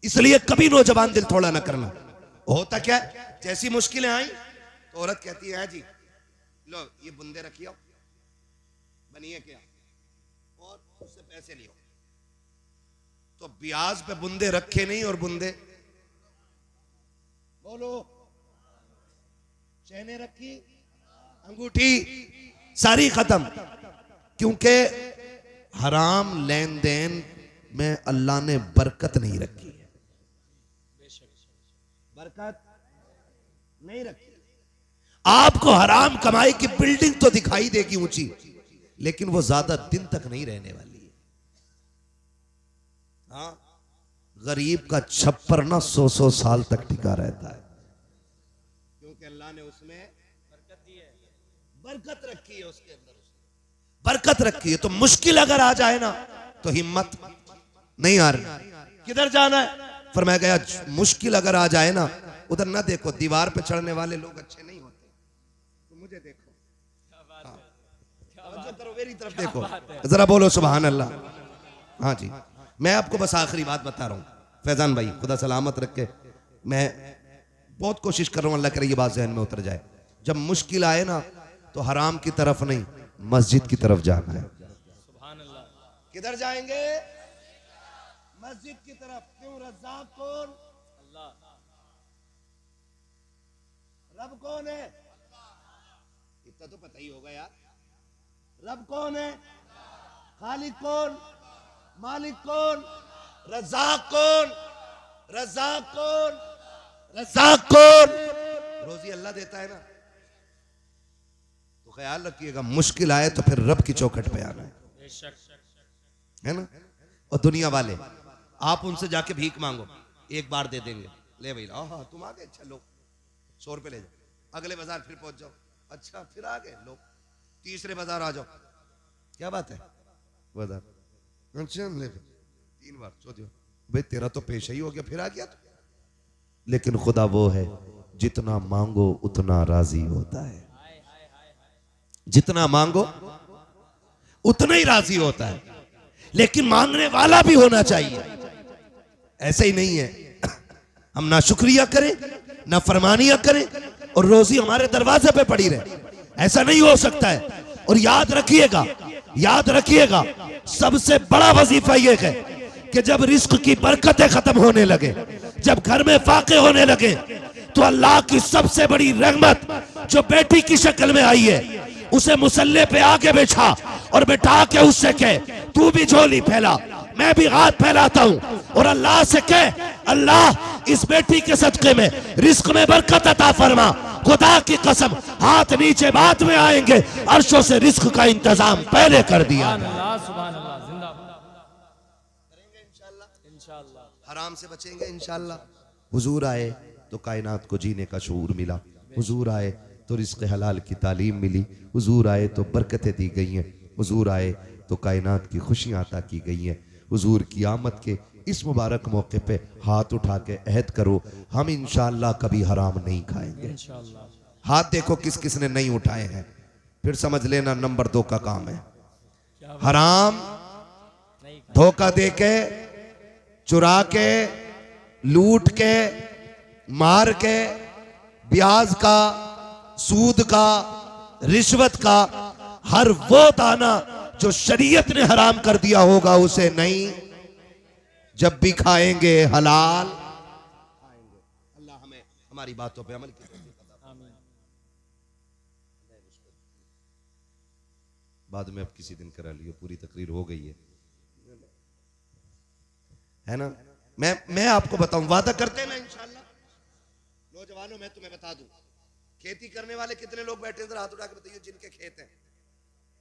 इसलिए कभी नौजवान दिल थोड़ा ना करना। होता क्या है, जैसी मुश्किलें आई तो औरत कहती है जी लो ये बुंदे रखियो, बनिए क्या, और उससे पैसे लियो। तो ब्याज पे बुंदे रखे नहीं और बुंदे बोलो, चैने रखी, अंगूठी सारी खत्म, क्योंकि हराम लेन देन में अल्लाह ने बरकत नहीं रखी है। बरकत नहीं रखी। आपको हराम कमाई की बिल्डिंग तो दिखाई देगी ऊंची, लेकिन वो ज्यादा दिन तक नहीं रहने वाली है। हाँ, गरीब का छप्पर ना 100-100 साल तक टिका रहता है, क्योंकि अल्लाह ने उसमें बरकत दी है, बरकत रखी है, उसके अंदर बरकत रखी है। तो मुश्किल अगर आ जाए ना तो हिम्मत नहीं आ रही, किधर जाना है? फरमाया गया मुश्किल अगर आ जाए ना, उधर ना देखो, दीवार पे चढ़ने वाले लोग अच्छे नहीं होते, तो मुझे देखो, हाँ, करो मेरी तरफ देखो, जरा बोलो सुभान अल्लाह। हाँ जी, मैं आपको बस आखिरी बात बता रहा हूँ फैजान भाई, खुदा सलामत रखे। मैं बहुत कोशिश कर रहा हूँ, अल्लाह करे ये बात जहन में उतर जाए। जब मुश्किल आए ना तो हराम की तरफ नहीं, मस्जिद की तरफ जाना है। किधर जाएंगे? मस्जिद की तरफ। क्यों? रज़्ज़ाक़ कौन? अल्लाह। रब कौन है? इतना तो पता ही होगा यार। रब कौन है? खालिक कौन? मालिक कौन? रज़्ज़ाक़ कौन? रज़्ज़ाक़ कौन? रज़्ज़ाक़ कौन? रोजी अल्लाह देता है ना। तो ख्याल रखिएगा, मुश्किल आए तो फिर रब की चौखट पे आना है ना। और दुनिया वाले आप उनसे जाके भीख मांगो, एक बार दे देंगे, ले भाई हाँ तुम आ गए, अच्छा लो 100 रुपए ले जाओ, अगले बाजार फिर पहुंच जाओ, अच्छा फिर आ गए लो, तीसरे बाजार आ जाओ, क्या बात है बाजार, अच्छा ले 3 बार, चौथी बार भाई तेरा तो पेशा ही हो गया, फिर आ गया तो। लेकिन खुदा वो है जितना मांगो उतना राजी होता है, जितना मांगो उतना ही राजी होता है, लेकिन मांगने वाला भी होना चाहिए। ऐसे ही नहीं है हम ना शुक्रिया करें ना फरमानियां करें और रोजी हमारे दरवाजे पे पड़ी रहे, ऐसा नहीं हो सकता है। और याद रखिएगा, याद रखिएगा, सबसे बड़ा वजीफा यह है कि जब रिस्क की बरकतें खत्म होने लगे, जब घर में फाके होने लगे, तो अल्लाह की सबसे बड़ी रहमत जो बेटी की शक्ल में आई है, उसे मुसल्ले पे आगे बैठा और बैठा के उससे कहे तू भी झोली फैला, मैं भी हाथ फैलाता हूं, और अल्लाह से कहे अल्लाह इस बेटी के सदके में रिस्क में बरकत अता फरमा। खुदा की कसम हाथ नीचे बाद में आएंगे, अर्शों से रिस्क का इंतजाम पहले कर दिया। हराम से बचेंगे इंशाअल्लाह। हुजूर आए तो कायनात को जीने का शऊर मिला, हुजूर आए तो रिस्क हलाल की तालीम मिली, हुजूर आए तो बरकतें दी गई हैं, हुजूर आए तो कायनात की खुशियां अता की गई हैं। हुजूर की आमद के इस मुबारक मौके पे हाथ उठा के अहद करो, हम इंशाअल्लाह कभी हराम नहीं खाएंगे। हाथ देखो किस किस ने नहीं उठाए हैं, फिर समझ लेना नंबर 2 का काम है। हराम धोखा दे के, चुरा के, लूट के, मार के, ब्याज का, सूद का, रिश्वत का, हर वो दाना जो शरीयत ने हराम कर दिया होगा उसे नहीं, जब भी खाएंगे हलाल खाएंगे। अल्लाह हमें हमारी बातों पे अमल की तौफीक अता फरमाए। बाद में अब किसी दिन करा लियो, पूरी तकरीर हो गई है ना। मैं आपको बताऊं, वादा करते हैं ना इंशाअल्लाह। नौजवानों मैं तुम्हें बता दूं, खेती करने वाले कितने लोग बैठे हैं, हाथ उठा के बताइए जिनके खेत हैं।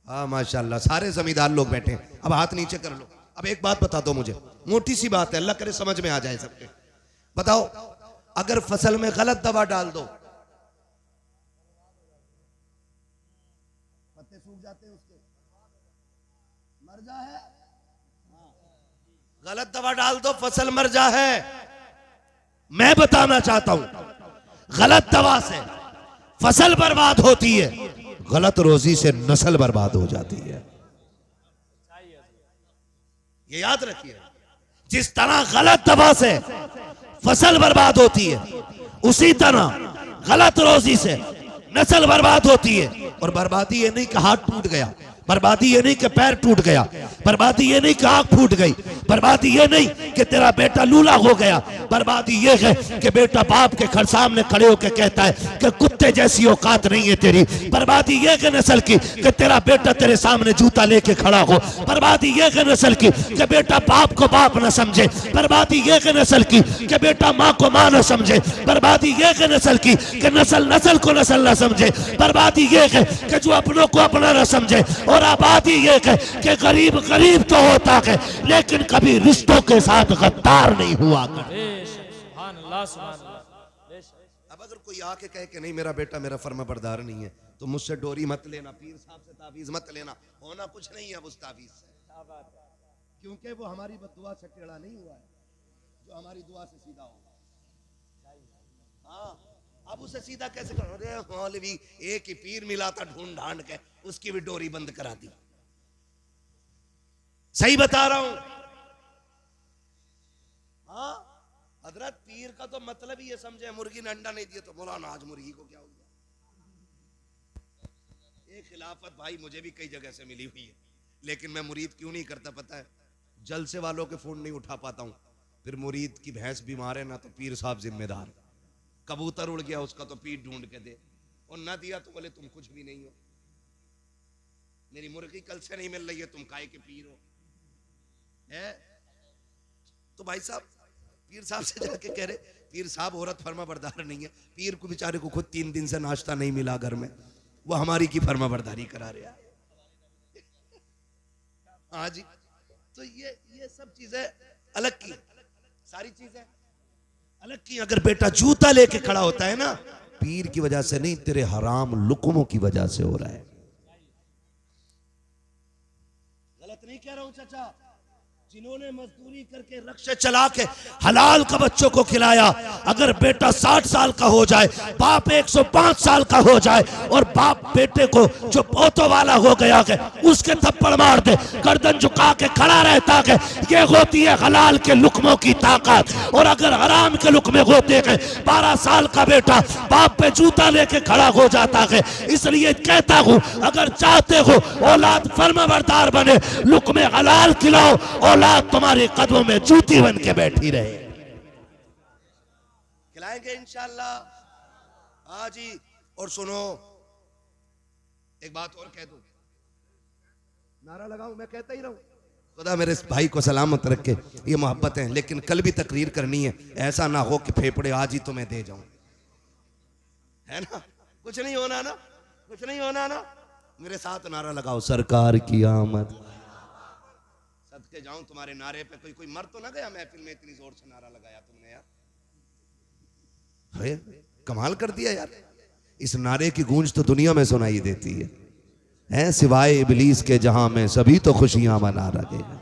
हाँ माशाल्लाह, सारे जमींदार लोग बैठे हैं। अब हाथ नीचे कर लो। अब एक बात बता दो मुझे, मोटी सी बात है, अल्लाह करे समझ में आ जाए सबके। बताओ, अगर फसल में गलत दवा डाल दो, पत्ते सूख जाते हैं उसके, मर जा है। गलत दवा डाल दो फसल मर जा है। मैं बताना चाहता हूं, गलत दवा से फसल बर्बाद होती है, गलत रोजी से नस्ल बर्बाद हो जाती है। ये याद रखिए, जिस तरह गलत दवा से फसल बर्बाद होती है, उसी तरह गलत रोजी से नस्ल बर्बाद होती है। और बर्बादी ये नहीं कि हाथ टूट गया, बर्बादी ये नहीं कि पैर टूट गया, बर्बादी ये नहीं कि आंख फूट गई, बर्बादी ये नहीं कि तेरा बेटा लूला हो गया, बर्बादी ये है कि बेटा बाप के घर सामने खड़े होकर कहता है कि कुत्ते जैसी औकात नहीं है तेरी। बर्बादी ये है नस्ल की कि तेरा बेटा तेरे सामने जूता लेके खड़ा हो। बर्बादी ये है नस्ल की कि बेटा बाप को बाप न समझे। बर्बादी ये है नस्ल की कि बेटा माँ को माँ न समझे। बर्बादी ये है नस्ल की कि नस्ल को नस्ल न समझे। बर्बादी ये है कि जो अपनों को अपना न समझे। और आबादी ये है कि गरीब गरीब तो होता है लेकिन कभी रिश्तों के साथ गद्दार नहीं हुआ कर। सुभान अल्लाह, सुभान अल्लाह। अब अगर कोई आके कहे कि नहीं मेरा बेटा मेरा फर्माबरदार नहीं है तो मुझसे डोरी मत लेना, पीर साहब से तावीज मत लेना, होना कुछ नहीं है अब उस तावीज से, क्योंकि वो हमारी बद्दुआ से टेढ़ा नहीं हुआ है, जो हमारी दुआ से सीधा होगा। हाँ, अब उसे सीधा कैसे करो? अरे मौलवी एक ही पीर मिला था ढूंढ ढांड के, उसकी भी डोरी बंद करा दी। सही बता रहा हूं। हाँ, हजरत पीर का तो मतलब ही ये समझे, मुर्गी ने अंडा नहीं दिया तो मौलाना आज मुर्गी को क्या हो गया। एक खिलाफत भाई मुझे भी कई जगह से मिली हुई है, लेकिन मैं मुरीद क्यों नहीं करता पता है? जलसे वालों के फोन नहीं उठा पाता हूं। फिर मुरीद की भैंस बीमार है ना तो पीर साहब जिम्मेदार। कबूतर उड़ गया उसका तो पीर ढूंढ के दे, और ना दिया तो बोले तुम कुछ भी नहीं हो। मेरी मुर्गी कल से नहीं मिल रही है, तुम काहे के पीर हो? है तो भाई साहब पीर साहब से जाके कह रहे, पीर साहब औरत फर्मा बरदार नहीं है। पीर को बेचारे को खुद 3 दिन से नाश्ता नहीं मिला घर में, वो हमारी की फर्मा बरदारी करा रहा है। हाँ जी, तो ये सब चीजें अलग की, सारी चीजें अलग की। अगर बेटा जूता लेके खड़ा होता है ना, पीर की वजह से नहीं, तेरे हराम लुकमों की वजह से हो रहा है। गलत नहीं कह रहा हूं चाचा। जिन्होंने मजदूरी करके रक्शे चला के हलाल का बच्चों को खिलाया, अगर बेटा 60 साल का हो जाए, बाप 105 साल का हो जाए और बाप बेटे को जो पोतों वाला हो गया है उसके थप्पड़ मार दे, गर्दन झुका के खड़ा रहता है, ये होती है हलाल के लुकमों की ताकत। और अगर हराम के लुकमे होते हैं, 12 साल का बेटा बाप पे जूता लेके खड़ा हो जाता है। इसलिए कहता हूं, अगर चाहते हो औलाद फर्माबरदार बने, लुकमे हलाल खिलाओ, औलाद तुम्हारे कदमों में जूती बन के बैठी रहे। खिलाएंगे इंशाअल्लाह। हाँ जी, और सुनो एक बात और कह दूं, नारा लगाऊं, मैं कहता ही रहूं, खुदा मेरे इस भाई को सलामत रखे। ये मोहब्बत है, लेकिन कल भी तकरीर करनी है, ऐसा ना हो कि फेफड़े आज ही तुम्हें दे जाऊं, है ना? कुछ नहीं होना ना, कुछ नहीं होना ना। मेरे साथ नारा लगाओ, सरकार की आमद। सदके जाऊं तुम्हारे नारे पे, कोई मर तो ना गया महफिल में, इतनी जोर से नारा लगाया तुमने यार। अरे कमाल कर दिया यार। इस नारे की गूंज तो दुनिया में सुनाई देती है, सिवाय इबलीस के जहां में सभी तो खुशियां मना रहे हैं।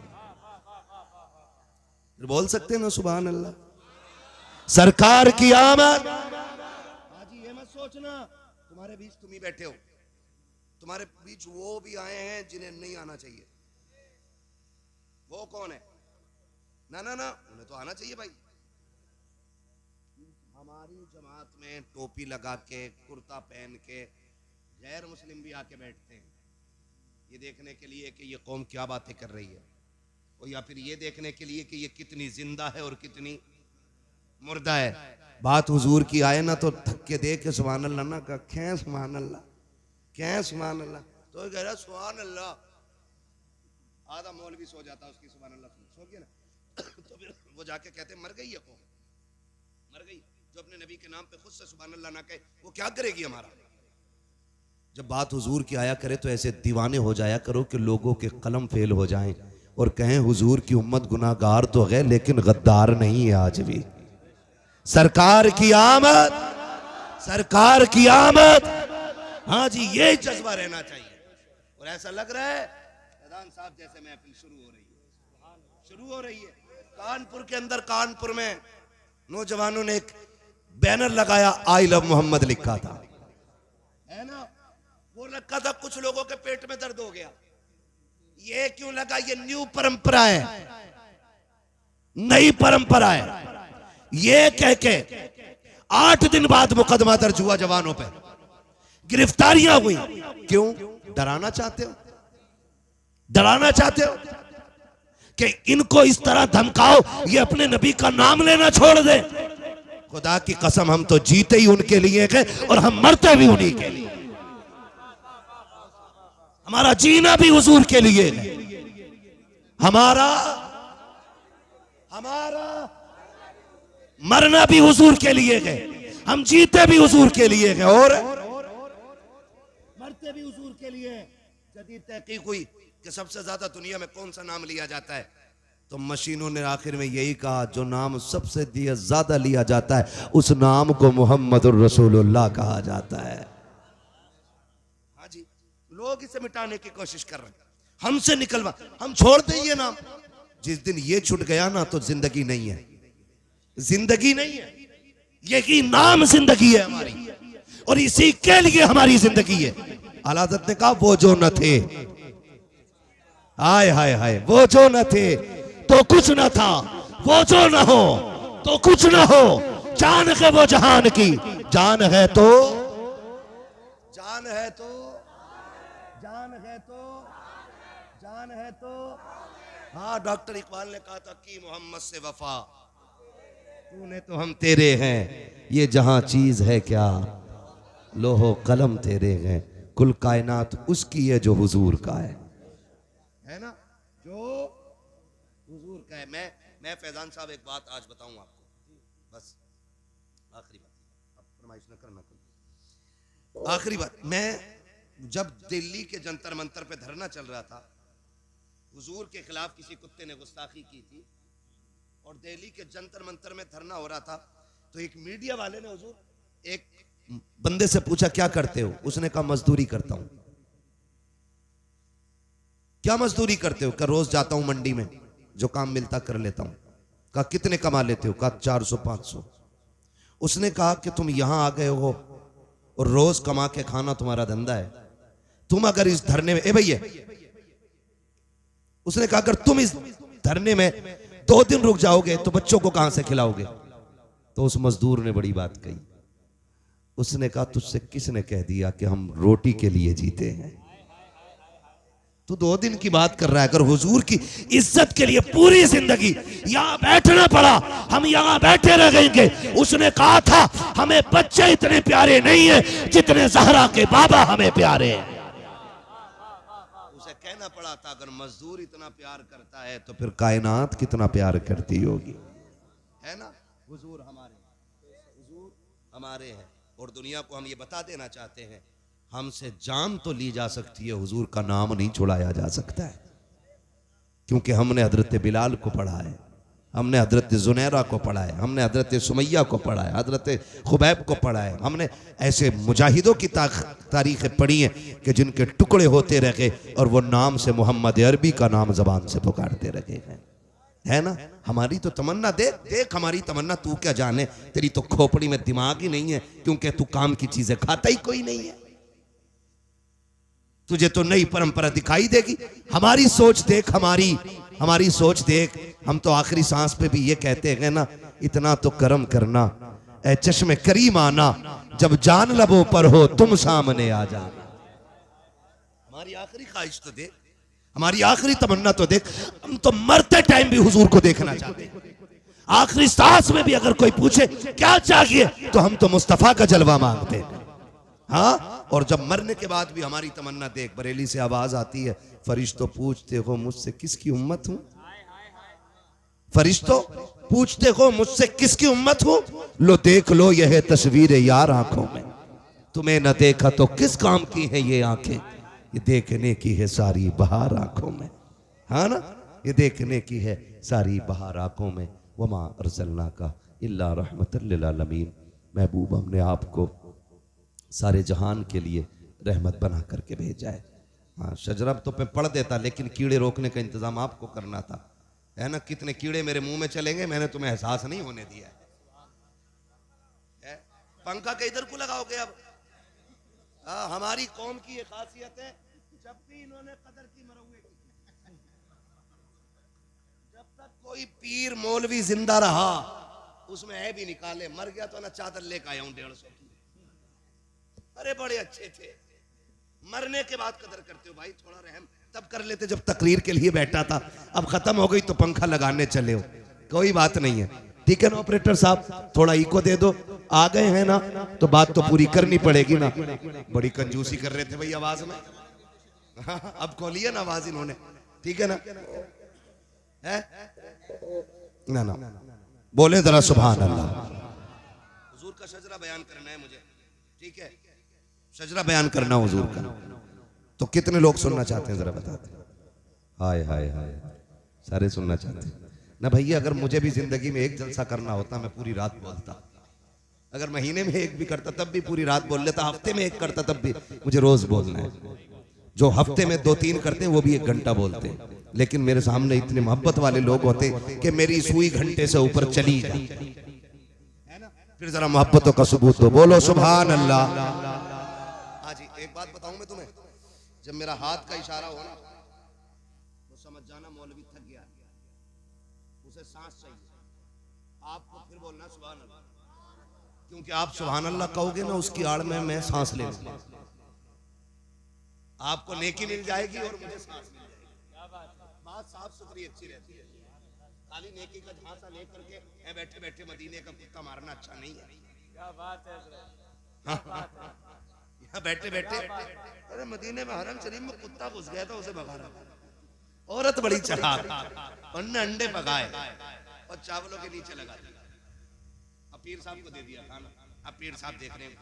बोल सकते हैं ना सुभान अल्लाह। सरकार की आमद। हाजी ये मत सोचना तुम्हारे बीच तुम ही बैठे हो, तुम्हारे बीच वो भी आए हैं जिन्हें नहीं आना चाहिए। वो कौन है? ना ना ना, उन्हें तो आना चाहिए भाई। हमारी जमात में टोपी लगा के, कुर्ता पहन के गैर मुस्लिम भी आके बैठते हैं, ये देखने के लिए कि ये कौम क्या बातें कर रही है, और या फिर ये देखने के लिए कि ये कितनी जिंदा है और कितनी मुर्दा है। बात हुजूर की आए ना तो धक्के दे के सुभान अल्लाह ना का, क्या सुभान अल्लाह, क्या सुभान अल्लाह, तो कह रहा सुभान अल्लाह। आधा मौलवी सो जाता, उसकी सुभान अल्लाह सो गया ना तो फिर वो जाके कहते मर गई है कौम, मर गई। जो अपने नबी के नाम पे खुद से सुभान अल्लाह ना कहे, वो क्या करेगी हमारा? जब बात हुजूर की आया करे तो ऐसे दीवाने हो जाया करो कि लोगों के कलम फेल हो जाएं और कहें हुजूर की उम्मत गुनाहगार तो है लेकिन गद्दार नहीं है आज भी। सरकार की आमद, सरकार की आमद। हाँ जी, ये जज्बा रहना चाहिए। और ऐसा लग रहा है प्रधान साहब जैसे महफिल शुरू हो रही है, शुरू हो रही है। कानपुर के अंदर, कानपुर में नौजवानों ने एक बैनर लगाया, आई लव मोहम्मद लिखा था, है ना? वो रखा था, कुछ लोगों के पेट में दर्द हो गया। ये क्यों लगा? ये न्यू परंपरा है, नई परंपरा है। ये कह के 8 दिन बाद मुकदमा दर्ज हुआ जवानों पे, गिरफ्तारियां हुई। क्यों? डराना चाहते हो? डराना चाहते हो कि इनको इस तरह धमकाओ ये अपने नबी का नाम लेना छोड़ दे। खुदा की कसम हम तो जीते ही उनके लिए गए और हम मरते भी उन्हीं के लिए। हमारा जीना भी हुजूर के लिए है, हमारा मरना भी हुजूर के लिए है, हम जीते भी हुजूर के लिए हैं और मरते भी हुजूर के लिए। जदीद तहकीक हुई कि सबसे ज्यादा दुनिया में कौन सा नाम लिया जाता है, तो मशीनों ने आखिर में यही कहा जो नाम सबसे ज्यादा लिया जाता है उस नाम को मुहम्मदुर रसूलुल्लाह कहा जाता है। हाँ जी, लोग इसे मिटाने की कोशिश कर रहे हैं, हमसे निकलवा, हम छोड़ दें ये नाम। जिस दिन ये छूट गया ना तो जिंदगी नहीं है, जिंदगी नहीं है, यही नाम जिंदगी है हमारी और इसी के लिए हमारी जिंदगी है। आला हज़रत ने कहा वो जो न थे, हाय हाय हाय, वो जो न थे तो कुछ न था, वो जो न हो तो कुछ न हो, जान है वो जहान की, जान है तो जान है तो जान है तो जान है तो। हाँ, डॉक्टर इकबाल ने कहा था कि मोहम्मद से वफा, तूने तो हम तेरे हैं, ये जहां चीज है क्या, लोहो कलम तेरे हैं, कुल कायनात उसकी है जो हुजूर का है ना, जो हुजूर का है। मैं फैजान साहब एक बात आज बताऊं आपको, बस आखिरी बात, अब फरमाइश न करना कोई। आखिरी बात, मैं जब दिल्ली के जंतर मंतर पे धरना चल रहा था, हुजूर के खिलाफ किसी कुत्ते ने गुस्ताखी की थी और दिल्ली के जंतर मंतर में धरना हो रहा था, तो एक मीडिया वाले ने हुजूर एक बंदे से पूछा क्या करते हो, उसने कहा मजदूरी करता हूं। क्या मजदूरी करते हो? क्या रोज जाता हूं मंडी में, जो काम मिलता कर लेता हूं। कहा कितने कमा लेते हो? कहा 400-500। उसने कहा कि तुम यहां आ गए हो और रोज कमा के खाना तुम्हारा धंधा है, तुम अगर इस धरने में, ए भैया, उसने कहा अगर तुम इस धरने में 2 दिन रुक जाओगे तो बच्चों को कहां से खिलाओगे? तो उस मजदूर ने बड़ी बात कही, उसने कहा तुझसे किसने कह दिया कि हम रोटी के लिए जीते हैं? तू 2 दिन की बात कर रहा है। अगर हुजूर की इज्जत के लिए पूरी जिंदगी यहां बैठना पड़ा, हम यहां बैठे रह गएंगे। उसने कहा था हमें बच्चे इतने प्यारे नहीं है जितने ज़हरा के बाबा हमें प्यारे हैं। उसे कहना पड़ा था अगर मजदूर इतना प्यार करता है तो फिर कायनात कितना प्यार करती होगी, है ना। हुजूर हमारे हैं और दुनिया को हम ये बता देना चाहते हैं, हमसे जान तो ली जा सकती है, हुजूर का नाम नहीं छुड़ाया जा सकता है। क्योंकि हमने हजरत बिलाल को पढ़ा है, हमने हजरत जुनैरा को पढ़ा है, हमने हजरत सुमैया को पढ़ा है, हजरत खुबैब को पढ़ा है। हमने ऐसे मुजाहिदों की तारीखें पढ़ी हैं कि जिनके टुकड़े होते रहे और वो नाम से मोहम्मद अरबी का नाम जबान से पुकारते रहे हैं, है ना। हमारी तो तमन्ना देख हमारी तमन्ना, तू क्या जाने, तेरी तो खोपड़ी में दिमाग ही नहीं है, क्योंकि तू काम की चीजें खाता ही कोई नहीं है। तुझे तो नई परंपरा दिखाई देगी। हमारी सोच देख, हमारी सोच देख। हम तो आखिरी सांस पे भी ये कहते हैं ना, इतना तो करम करना ए चश्मे करीम आना, जब जान लबों पर हो तुम सामने आ जाना। हमारी आखिरी ख्वाहिश तो देख, हमारी आखिरी तमन्ना तो देख। हम तो मरते टाइम भी हुजूर को देखना चाहते हैं। आखिरी सांस में भी अगर कोई पूछे क्या चाहिए तो हम तो मुस्तफा का जलवा मांगते हैं। हाँ, और जब मरने के बाद भी हमारी तमन्ना देख, बरेली से आवाज आती है, फरिश्तों पूछते हो मुझसे किसकी उम्मत हूं, फरिश्तों पूछते हो मुझसे किसकी उम्मत हूं, लो देख लो यह है तस्वीर यार आंखों में, तुम्हें न देखा तो किस काम की है ये आंखें, ये देखने की है सारी बहार आंखों में, हाँ ना, ये देखने की है सारी बहार आंखों में। वमा अरसलना का इल्ला रहमतल लिल आलमीन, महबूब हमने आपको सारे जहान के लिए रहमत बना करके भेजा है। हाँ, शजरब तो मैं पढ़ देता, लेकिन कीड़े रोकने का इंतजाम आपको करना था, है ना। कितने कीड़े मेरे मुंह में चलेंगे, मैंने तुम्हें एहसास नहीं होने दिया है। पंखा के इधर को लगाओगे अब। हमारी कौम की ये खासियत है, जब भी इन्होंने कदर की मरौए की, जब तक कोई पीर मौलवी जिंदा रहा उसमें है भी निकाले, मर गया तो ना चादर लेकर आया हूं 150 की। अरे बड़े अच्छे थे, मरने के बाद कदर करते हो भाई, थोड़ा रहम तब कर लेते जब तकरीर के लिए बैठा था, अब खत्म हो गई तो पंखा लगाने चले हो, कोई बात नहीं है। ठीक है ना ऑपरेटर साहब, थोड़ा इको दे दो, आ गए हैं ना तो बात तो पूरी करनी पड़ेगी ना। बड़ी कंजूसी कर रहे थे भाई आवाज में, अब खोलिए ना आवाज इन्होंने, ठीक है ना, है ना ना बोले जरा सुभान अल्लाह। हुजूर का शजरा बयान करना है मुझे, ठीक है, शजरा बयान करना हुजूर का, तो कितने लोग सुनना चाहते हैं जरा बताते। हाय हाय हाय, सारे सुनना चाहते हैं ना भैया। अगर मुझे भी जिंदगी में एक जलसा करना होता मैं पूरी रात बोलता, अगर महीने में एक भी करता तब भी पूरी रात बोल लेता, हफ्ते में एक करता तब भी, मुझे रोज बोलना है। जो हफ्ते में 2-3 करते हैं वो भी 1 घंटा बोलते हैं, लेकिन मेरे सामने इतने मोहब्बत वाले लोग होते कि मेरी सुई घंटे से ऊपर चली जाए, फिर जरा मोहब्बतों का सबूत दो, बोलो सुभान अल्लाह। हाँ जी, एक बात बताऊं मैं तुम्हें, जब मेरा हाथ का इशारा हो ना तो समझ जाना मौलवी थक गया, उसे सांस चाहिए, आपको फिर बोलना सुभान अल्लाह, क्योंकि आप सुभान अल्लाह कहोगे ना उसकी आड़ में मैं सांस ले लूंगा, आपको नेकी मिल जाएगी और मुझे सांस मिल जाएगी। बात साफ सुथरी अच्छी रहती है, खाली नेकी का झांसा लेकर के बैठे बैठे मदीने का कुत्ता मारना अच्छा नहीं है। क्या बात है, यहाँ बैठे बैठे, अरे मदीने में हरम शरीफ में कुत्ता घुस गया था, उसे भगा रहा, औरत बड़ी चालाक, उन्होंने अंडे पकाए और चावलों के नीचे लगा दिया, अब पीर साहब को दे दिया खाना। अब पीर साहब देख रहे हैं,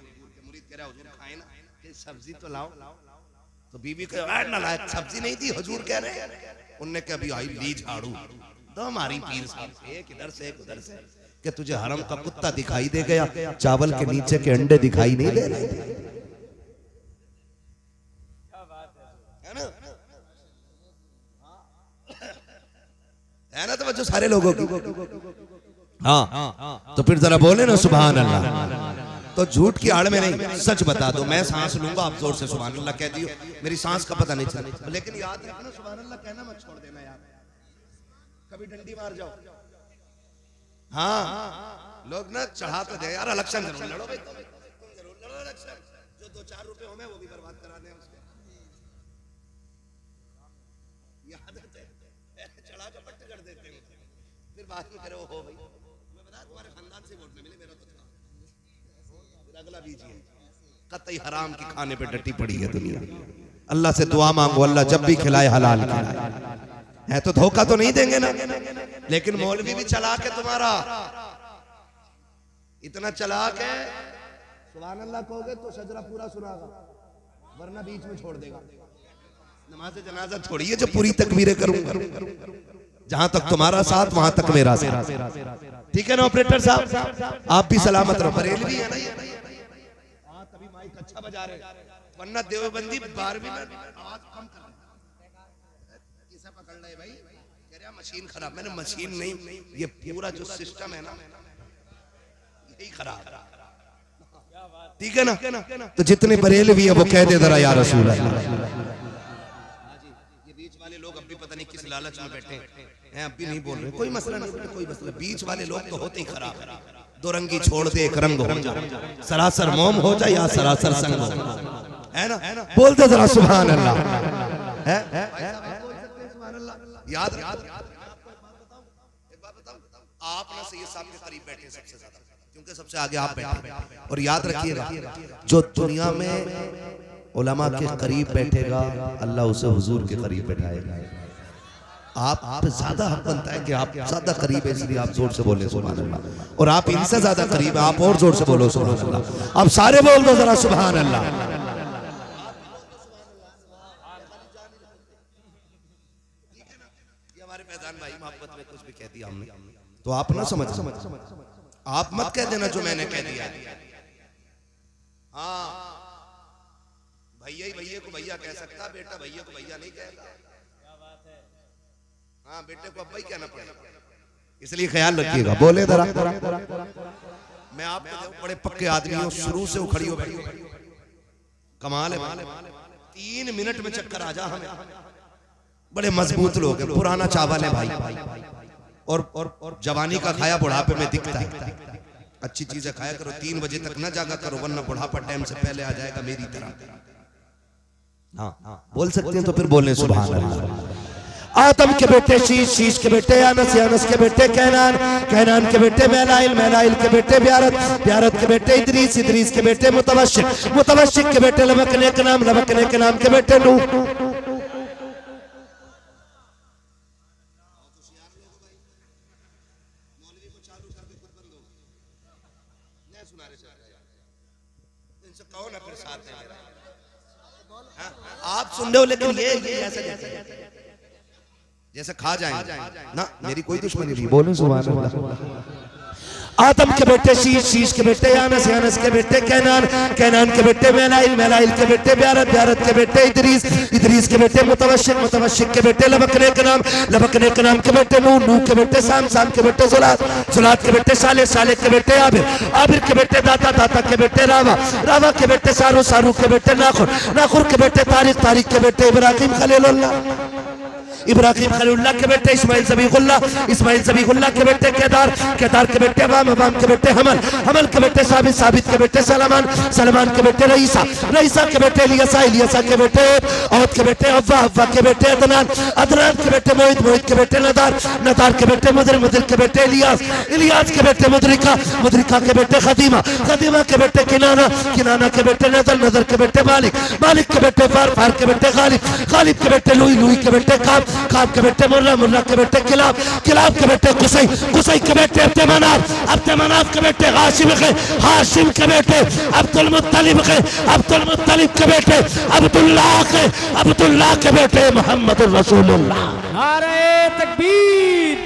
मुरीद कह रहा है हुजूर खाए ना, कि सब्जी तो लाओ, तो बीबी को ना लायक सब्जी नहीं थी, हुजूर कह रहे हैं, उनने कहा अभी आई ली झाड़ू दो हमारी पीर साहब से, एक इधर से एक उधर से, कि तुझे हरम का कुत्ता दिखाई दे गया, चावल के नीचे के अंडे दिखाई नहीं दे रहे, है ना, है ना, तो बच्चों सारे लोगों की, हाँ, तो फिर जरा बोले ना सुभान अल्लाह। तो झूठ की आड़ में नहीं, सच बता दो, मैं सांस लूंगा, आप जोर से सुभान अल्लाह कह दियो, मेरी सांस का पता नहीं चला, लेकिन याद रखना सुभान अल्लाह कहना मत छोड़ देना यार, कभी डंडी मार जाओ। हाँ, लोग ना चढ़ा तो दे यार, इलेक्शन जरूर लड़ो भाई, तुम जरूर लड़ो इलेक्शन, जो 2-4 रुपए हो मैं वो भी बर्बाद करा दें उसके, याद है, चढ़ा के पट्ट कर देते हैं, फिर बाद में करे हो भाई, मैं बता तुम्हारे खानदान से वोट न मिले, मेरा तो था, अगला बीजिए, कतई हराम की खाने पे डटी पड़ी है दुनिया। अल्लाह से दुआ मांगो, अल्लाह जब भी खिलाए हलाल खिलाए, है तो धोखा तो नहीं देंगे ना, लेकिन मौलवी भी चला के तुम्हारा इतना चला के सुभान अल्लाह कहोगे तो शजरा पूरा सुनागा, वरना बीच में छोड़ देगा। नमाज जनाजा छोड़िए, जो पूरी तकबीरें करूंगा, जहां तक तुम्हारा साथ वहां तक मेरा साथ, ठीक है ना ऑपरेटर साहब, आप भी सलामत रहो। बरेलवी है ना ये, हाँ तभी माइक अच्छा बजा रहे, वरना देवबंदी 12वीं में आवाज कम कर किसे पकड़ रहे भाई, कह रहा मशीन खराब, मैंने मशीन नहीं, ये पूरा जो सिस्टम है ना यही खराब, ठीक है ना। तो जितने बरेलवी है वो कह दे जरा या रसूल अल्लाह। ये बीच वाले लोग अब भी पता नहीं किस लालच में बैठे हैं, अब भी नहीं बोल रहे, कोई मसला नहीं, कोई मसला, बीच वाले लोग तो होते ही खराब, दो रंगी छोड़ दे एक रंग हो जाए, सरासर मोम हो जाए या सरासर संग हो, है ना, बोलते जरा सुभान अल्लाह, है याद एक बात बताऊं, आप ना सैयद साहब के करीब बैठे सबसे ज्यादा, क्योंकि सबसे आगे आप बैठे, और याद रखिएगा जो दुनिया में उलमा के करीब बैठेगा अल्लाह उसे हुजूर के करीब बैठाएगा। आप ज्यादा हक बनता है कि आप ज्यादा करीब है, इसलिए आप जोर से बोले सुभान अल्लाह, और आप इनसे ज्यादा करीब है, आप और जोर से बोलो सुभान अल्लाह। अब सारे बोल दो जरा सुभान अल्लाह। ये हमारे मैदान भाई मोहब्बत में कुछ भी कह दिया हमने तो आप ना समझ, आप मत कह देना जो मैंने कह दिया। हाँ, भैया ही भैया को भैया कह सकता, बेटा भैया को भैया नहीं कहेगा। हाँ, बेटे को अब्बा ही कहना पड़ेगा, इसलिए ख्याल रखिएगा। बोले जरा, मैं आपको बड़े पक्के आदमी हूँ, शुरू से उखड़ी हो बैठी, कमाल है, 3 मिनट में चक्कर आ जा हमें, बड़े मजबूत लोग हैं, पुराना चावल है भाई, और जवानी का खाया बुढ़ापे में दिखता है। अच्छी चीजें खाया करो, 3 बजे तक ना जागा करो, वरना बुढ़ापा टाइम से पहले आ जाएगा मेरी तरह। हाँ बोल सकते हैं तो फिर बोलें सुभान अल्लाह। आदम के बेटे शीश, शीश के बेटे यानस, यानस के बेटे कैनान, कैनान के बेटे मैलाइल, मैलाइल के बेटे ब्यारत, ब्यारत के बेटे इदरीस, इदरीस के बेटे मुतवशिक, मुतवशिक के बेटे लबकने के नाम, लबकने के नाम के बेटे नूह। आप सुन रहे हो लेकिन ये जैसे खा जाए ना, मेरी कोई दुश्मनी नहीं, बोलो सुभान अल्लाह। आदम के बेटे शीश, शीश के बेटे यानस, यानस के बेटे कैनान, कैनान के बेटे मैलाइल, मैलाइल के बेटे ब्यारत, ब्यारत के बेटे इदरीस, इदरीस के बेटे मुतवशिक, मुतवशिक के बेटे लबकने के नाम, लबकने के नाम के बेटे नूह, नूह के बेटे साम, साम के बेटे जुलात, जुलात के बेटे साले, साले के बेटे आबिर, आबिर के बेटे दाता, दाता के बेटे रावा, रावा के बेटे सारू, सारू के बेटे नाखुर, नाखुर के बेटे तारिक, तारिक के बेटे इब्राहिम खलीलुल्लाह, इब्राहिम खलीलुल्लाह के बेटे इस्माइल ज़बीहुल्लाह, इस्माइल ज़बीहुल्लाह के बेटे केदार, केदार के बेटे अवाम, अवाम के बेटे हमल, हमल के बेटे साबित, साबित के बेटे सलमान, सलमान के बेटे रईसा, रईसा के बेटे इलियासा, इलियासा के बेटे औद के बेटे अव्वा, अव्वा के बेटे अदनान, अदनान के बेटे मोहित, मोहित के बेटे नदार, नदार के बेटे मुदर, मुदर के बेटे इलियास, इलियास के बेटे मुदरिका, मुदरिका के बेटे खदीमा, खदीमा के बेटे किनाना, किनाना के बेटे नदर, नदर के बेटे मालिक, मालिक के बेटे फार, फार के बेटे गालिब, गालिब के बेटे लुई, लुई के बेटे काब, काब के बेटे मुर्रा, मुर्रा के बेटे किलाब, किलाब के बेटे कुसै, कुसै के बेटे अब्दे मनाफ, अब्दे मनाफ के बेटे हाशिम के, हाशिम के बेटे अब्दुल मुत्तलिब के, अब्दुल मुत्तलिब के बेटे अब्दुल्लाह के, अब्दुल्लाह के बेटे मोहम्मद रसूलुल्लाह। नारे तकबीर,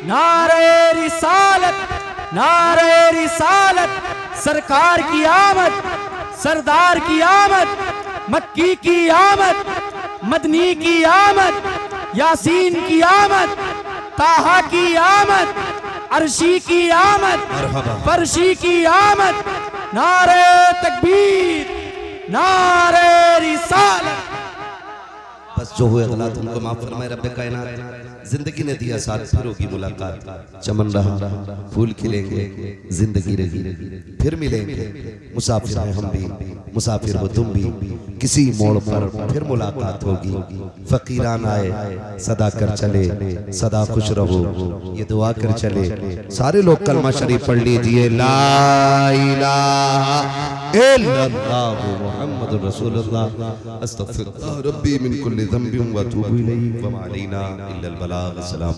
नारे रिसालत, नारे रिसालत, सरकार की आमद, सरदार की आमद, मक्की की आमद, मदनी की आमद, यासीन की आमद, ताहा की आमद, अर्शी की आमद, फरशी की आमद। नारे तकबीर, नारे रिसालत। बस जो हुए गलत उनको माफ फरमाए रब्बे कायनात। जिंदगी ने दिया साथ, फिर होगी मुलाकात, चमन रहा फूल खिलेंगे, जिंदगी रही फिर मिलेंगे, मुसाफिर हैं हम भी, मुसाफिर हो तुम भी, किसी मोड़ पर फिर मुलाकात होगी। फकीरान आए सदा कर चले, सदा खुश रहो ये दुआ कर चले। सारे लोग कलमा शरीफ पढ़ लीजिए, ला इलाहा इल्लल्लाह मुहम्मदुर रसूलुल्लाह, अस्तगफिरुल्लाह रब्बी मिन कुल्ली ज़ंबिन व अतूबु इलैहि व मा अलैना इल्लल बलाग। सलाम।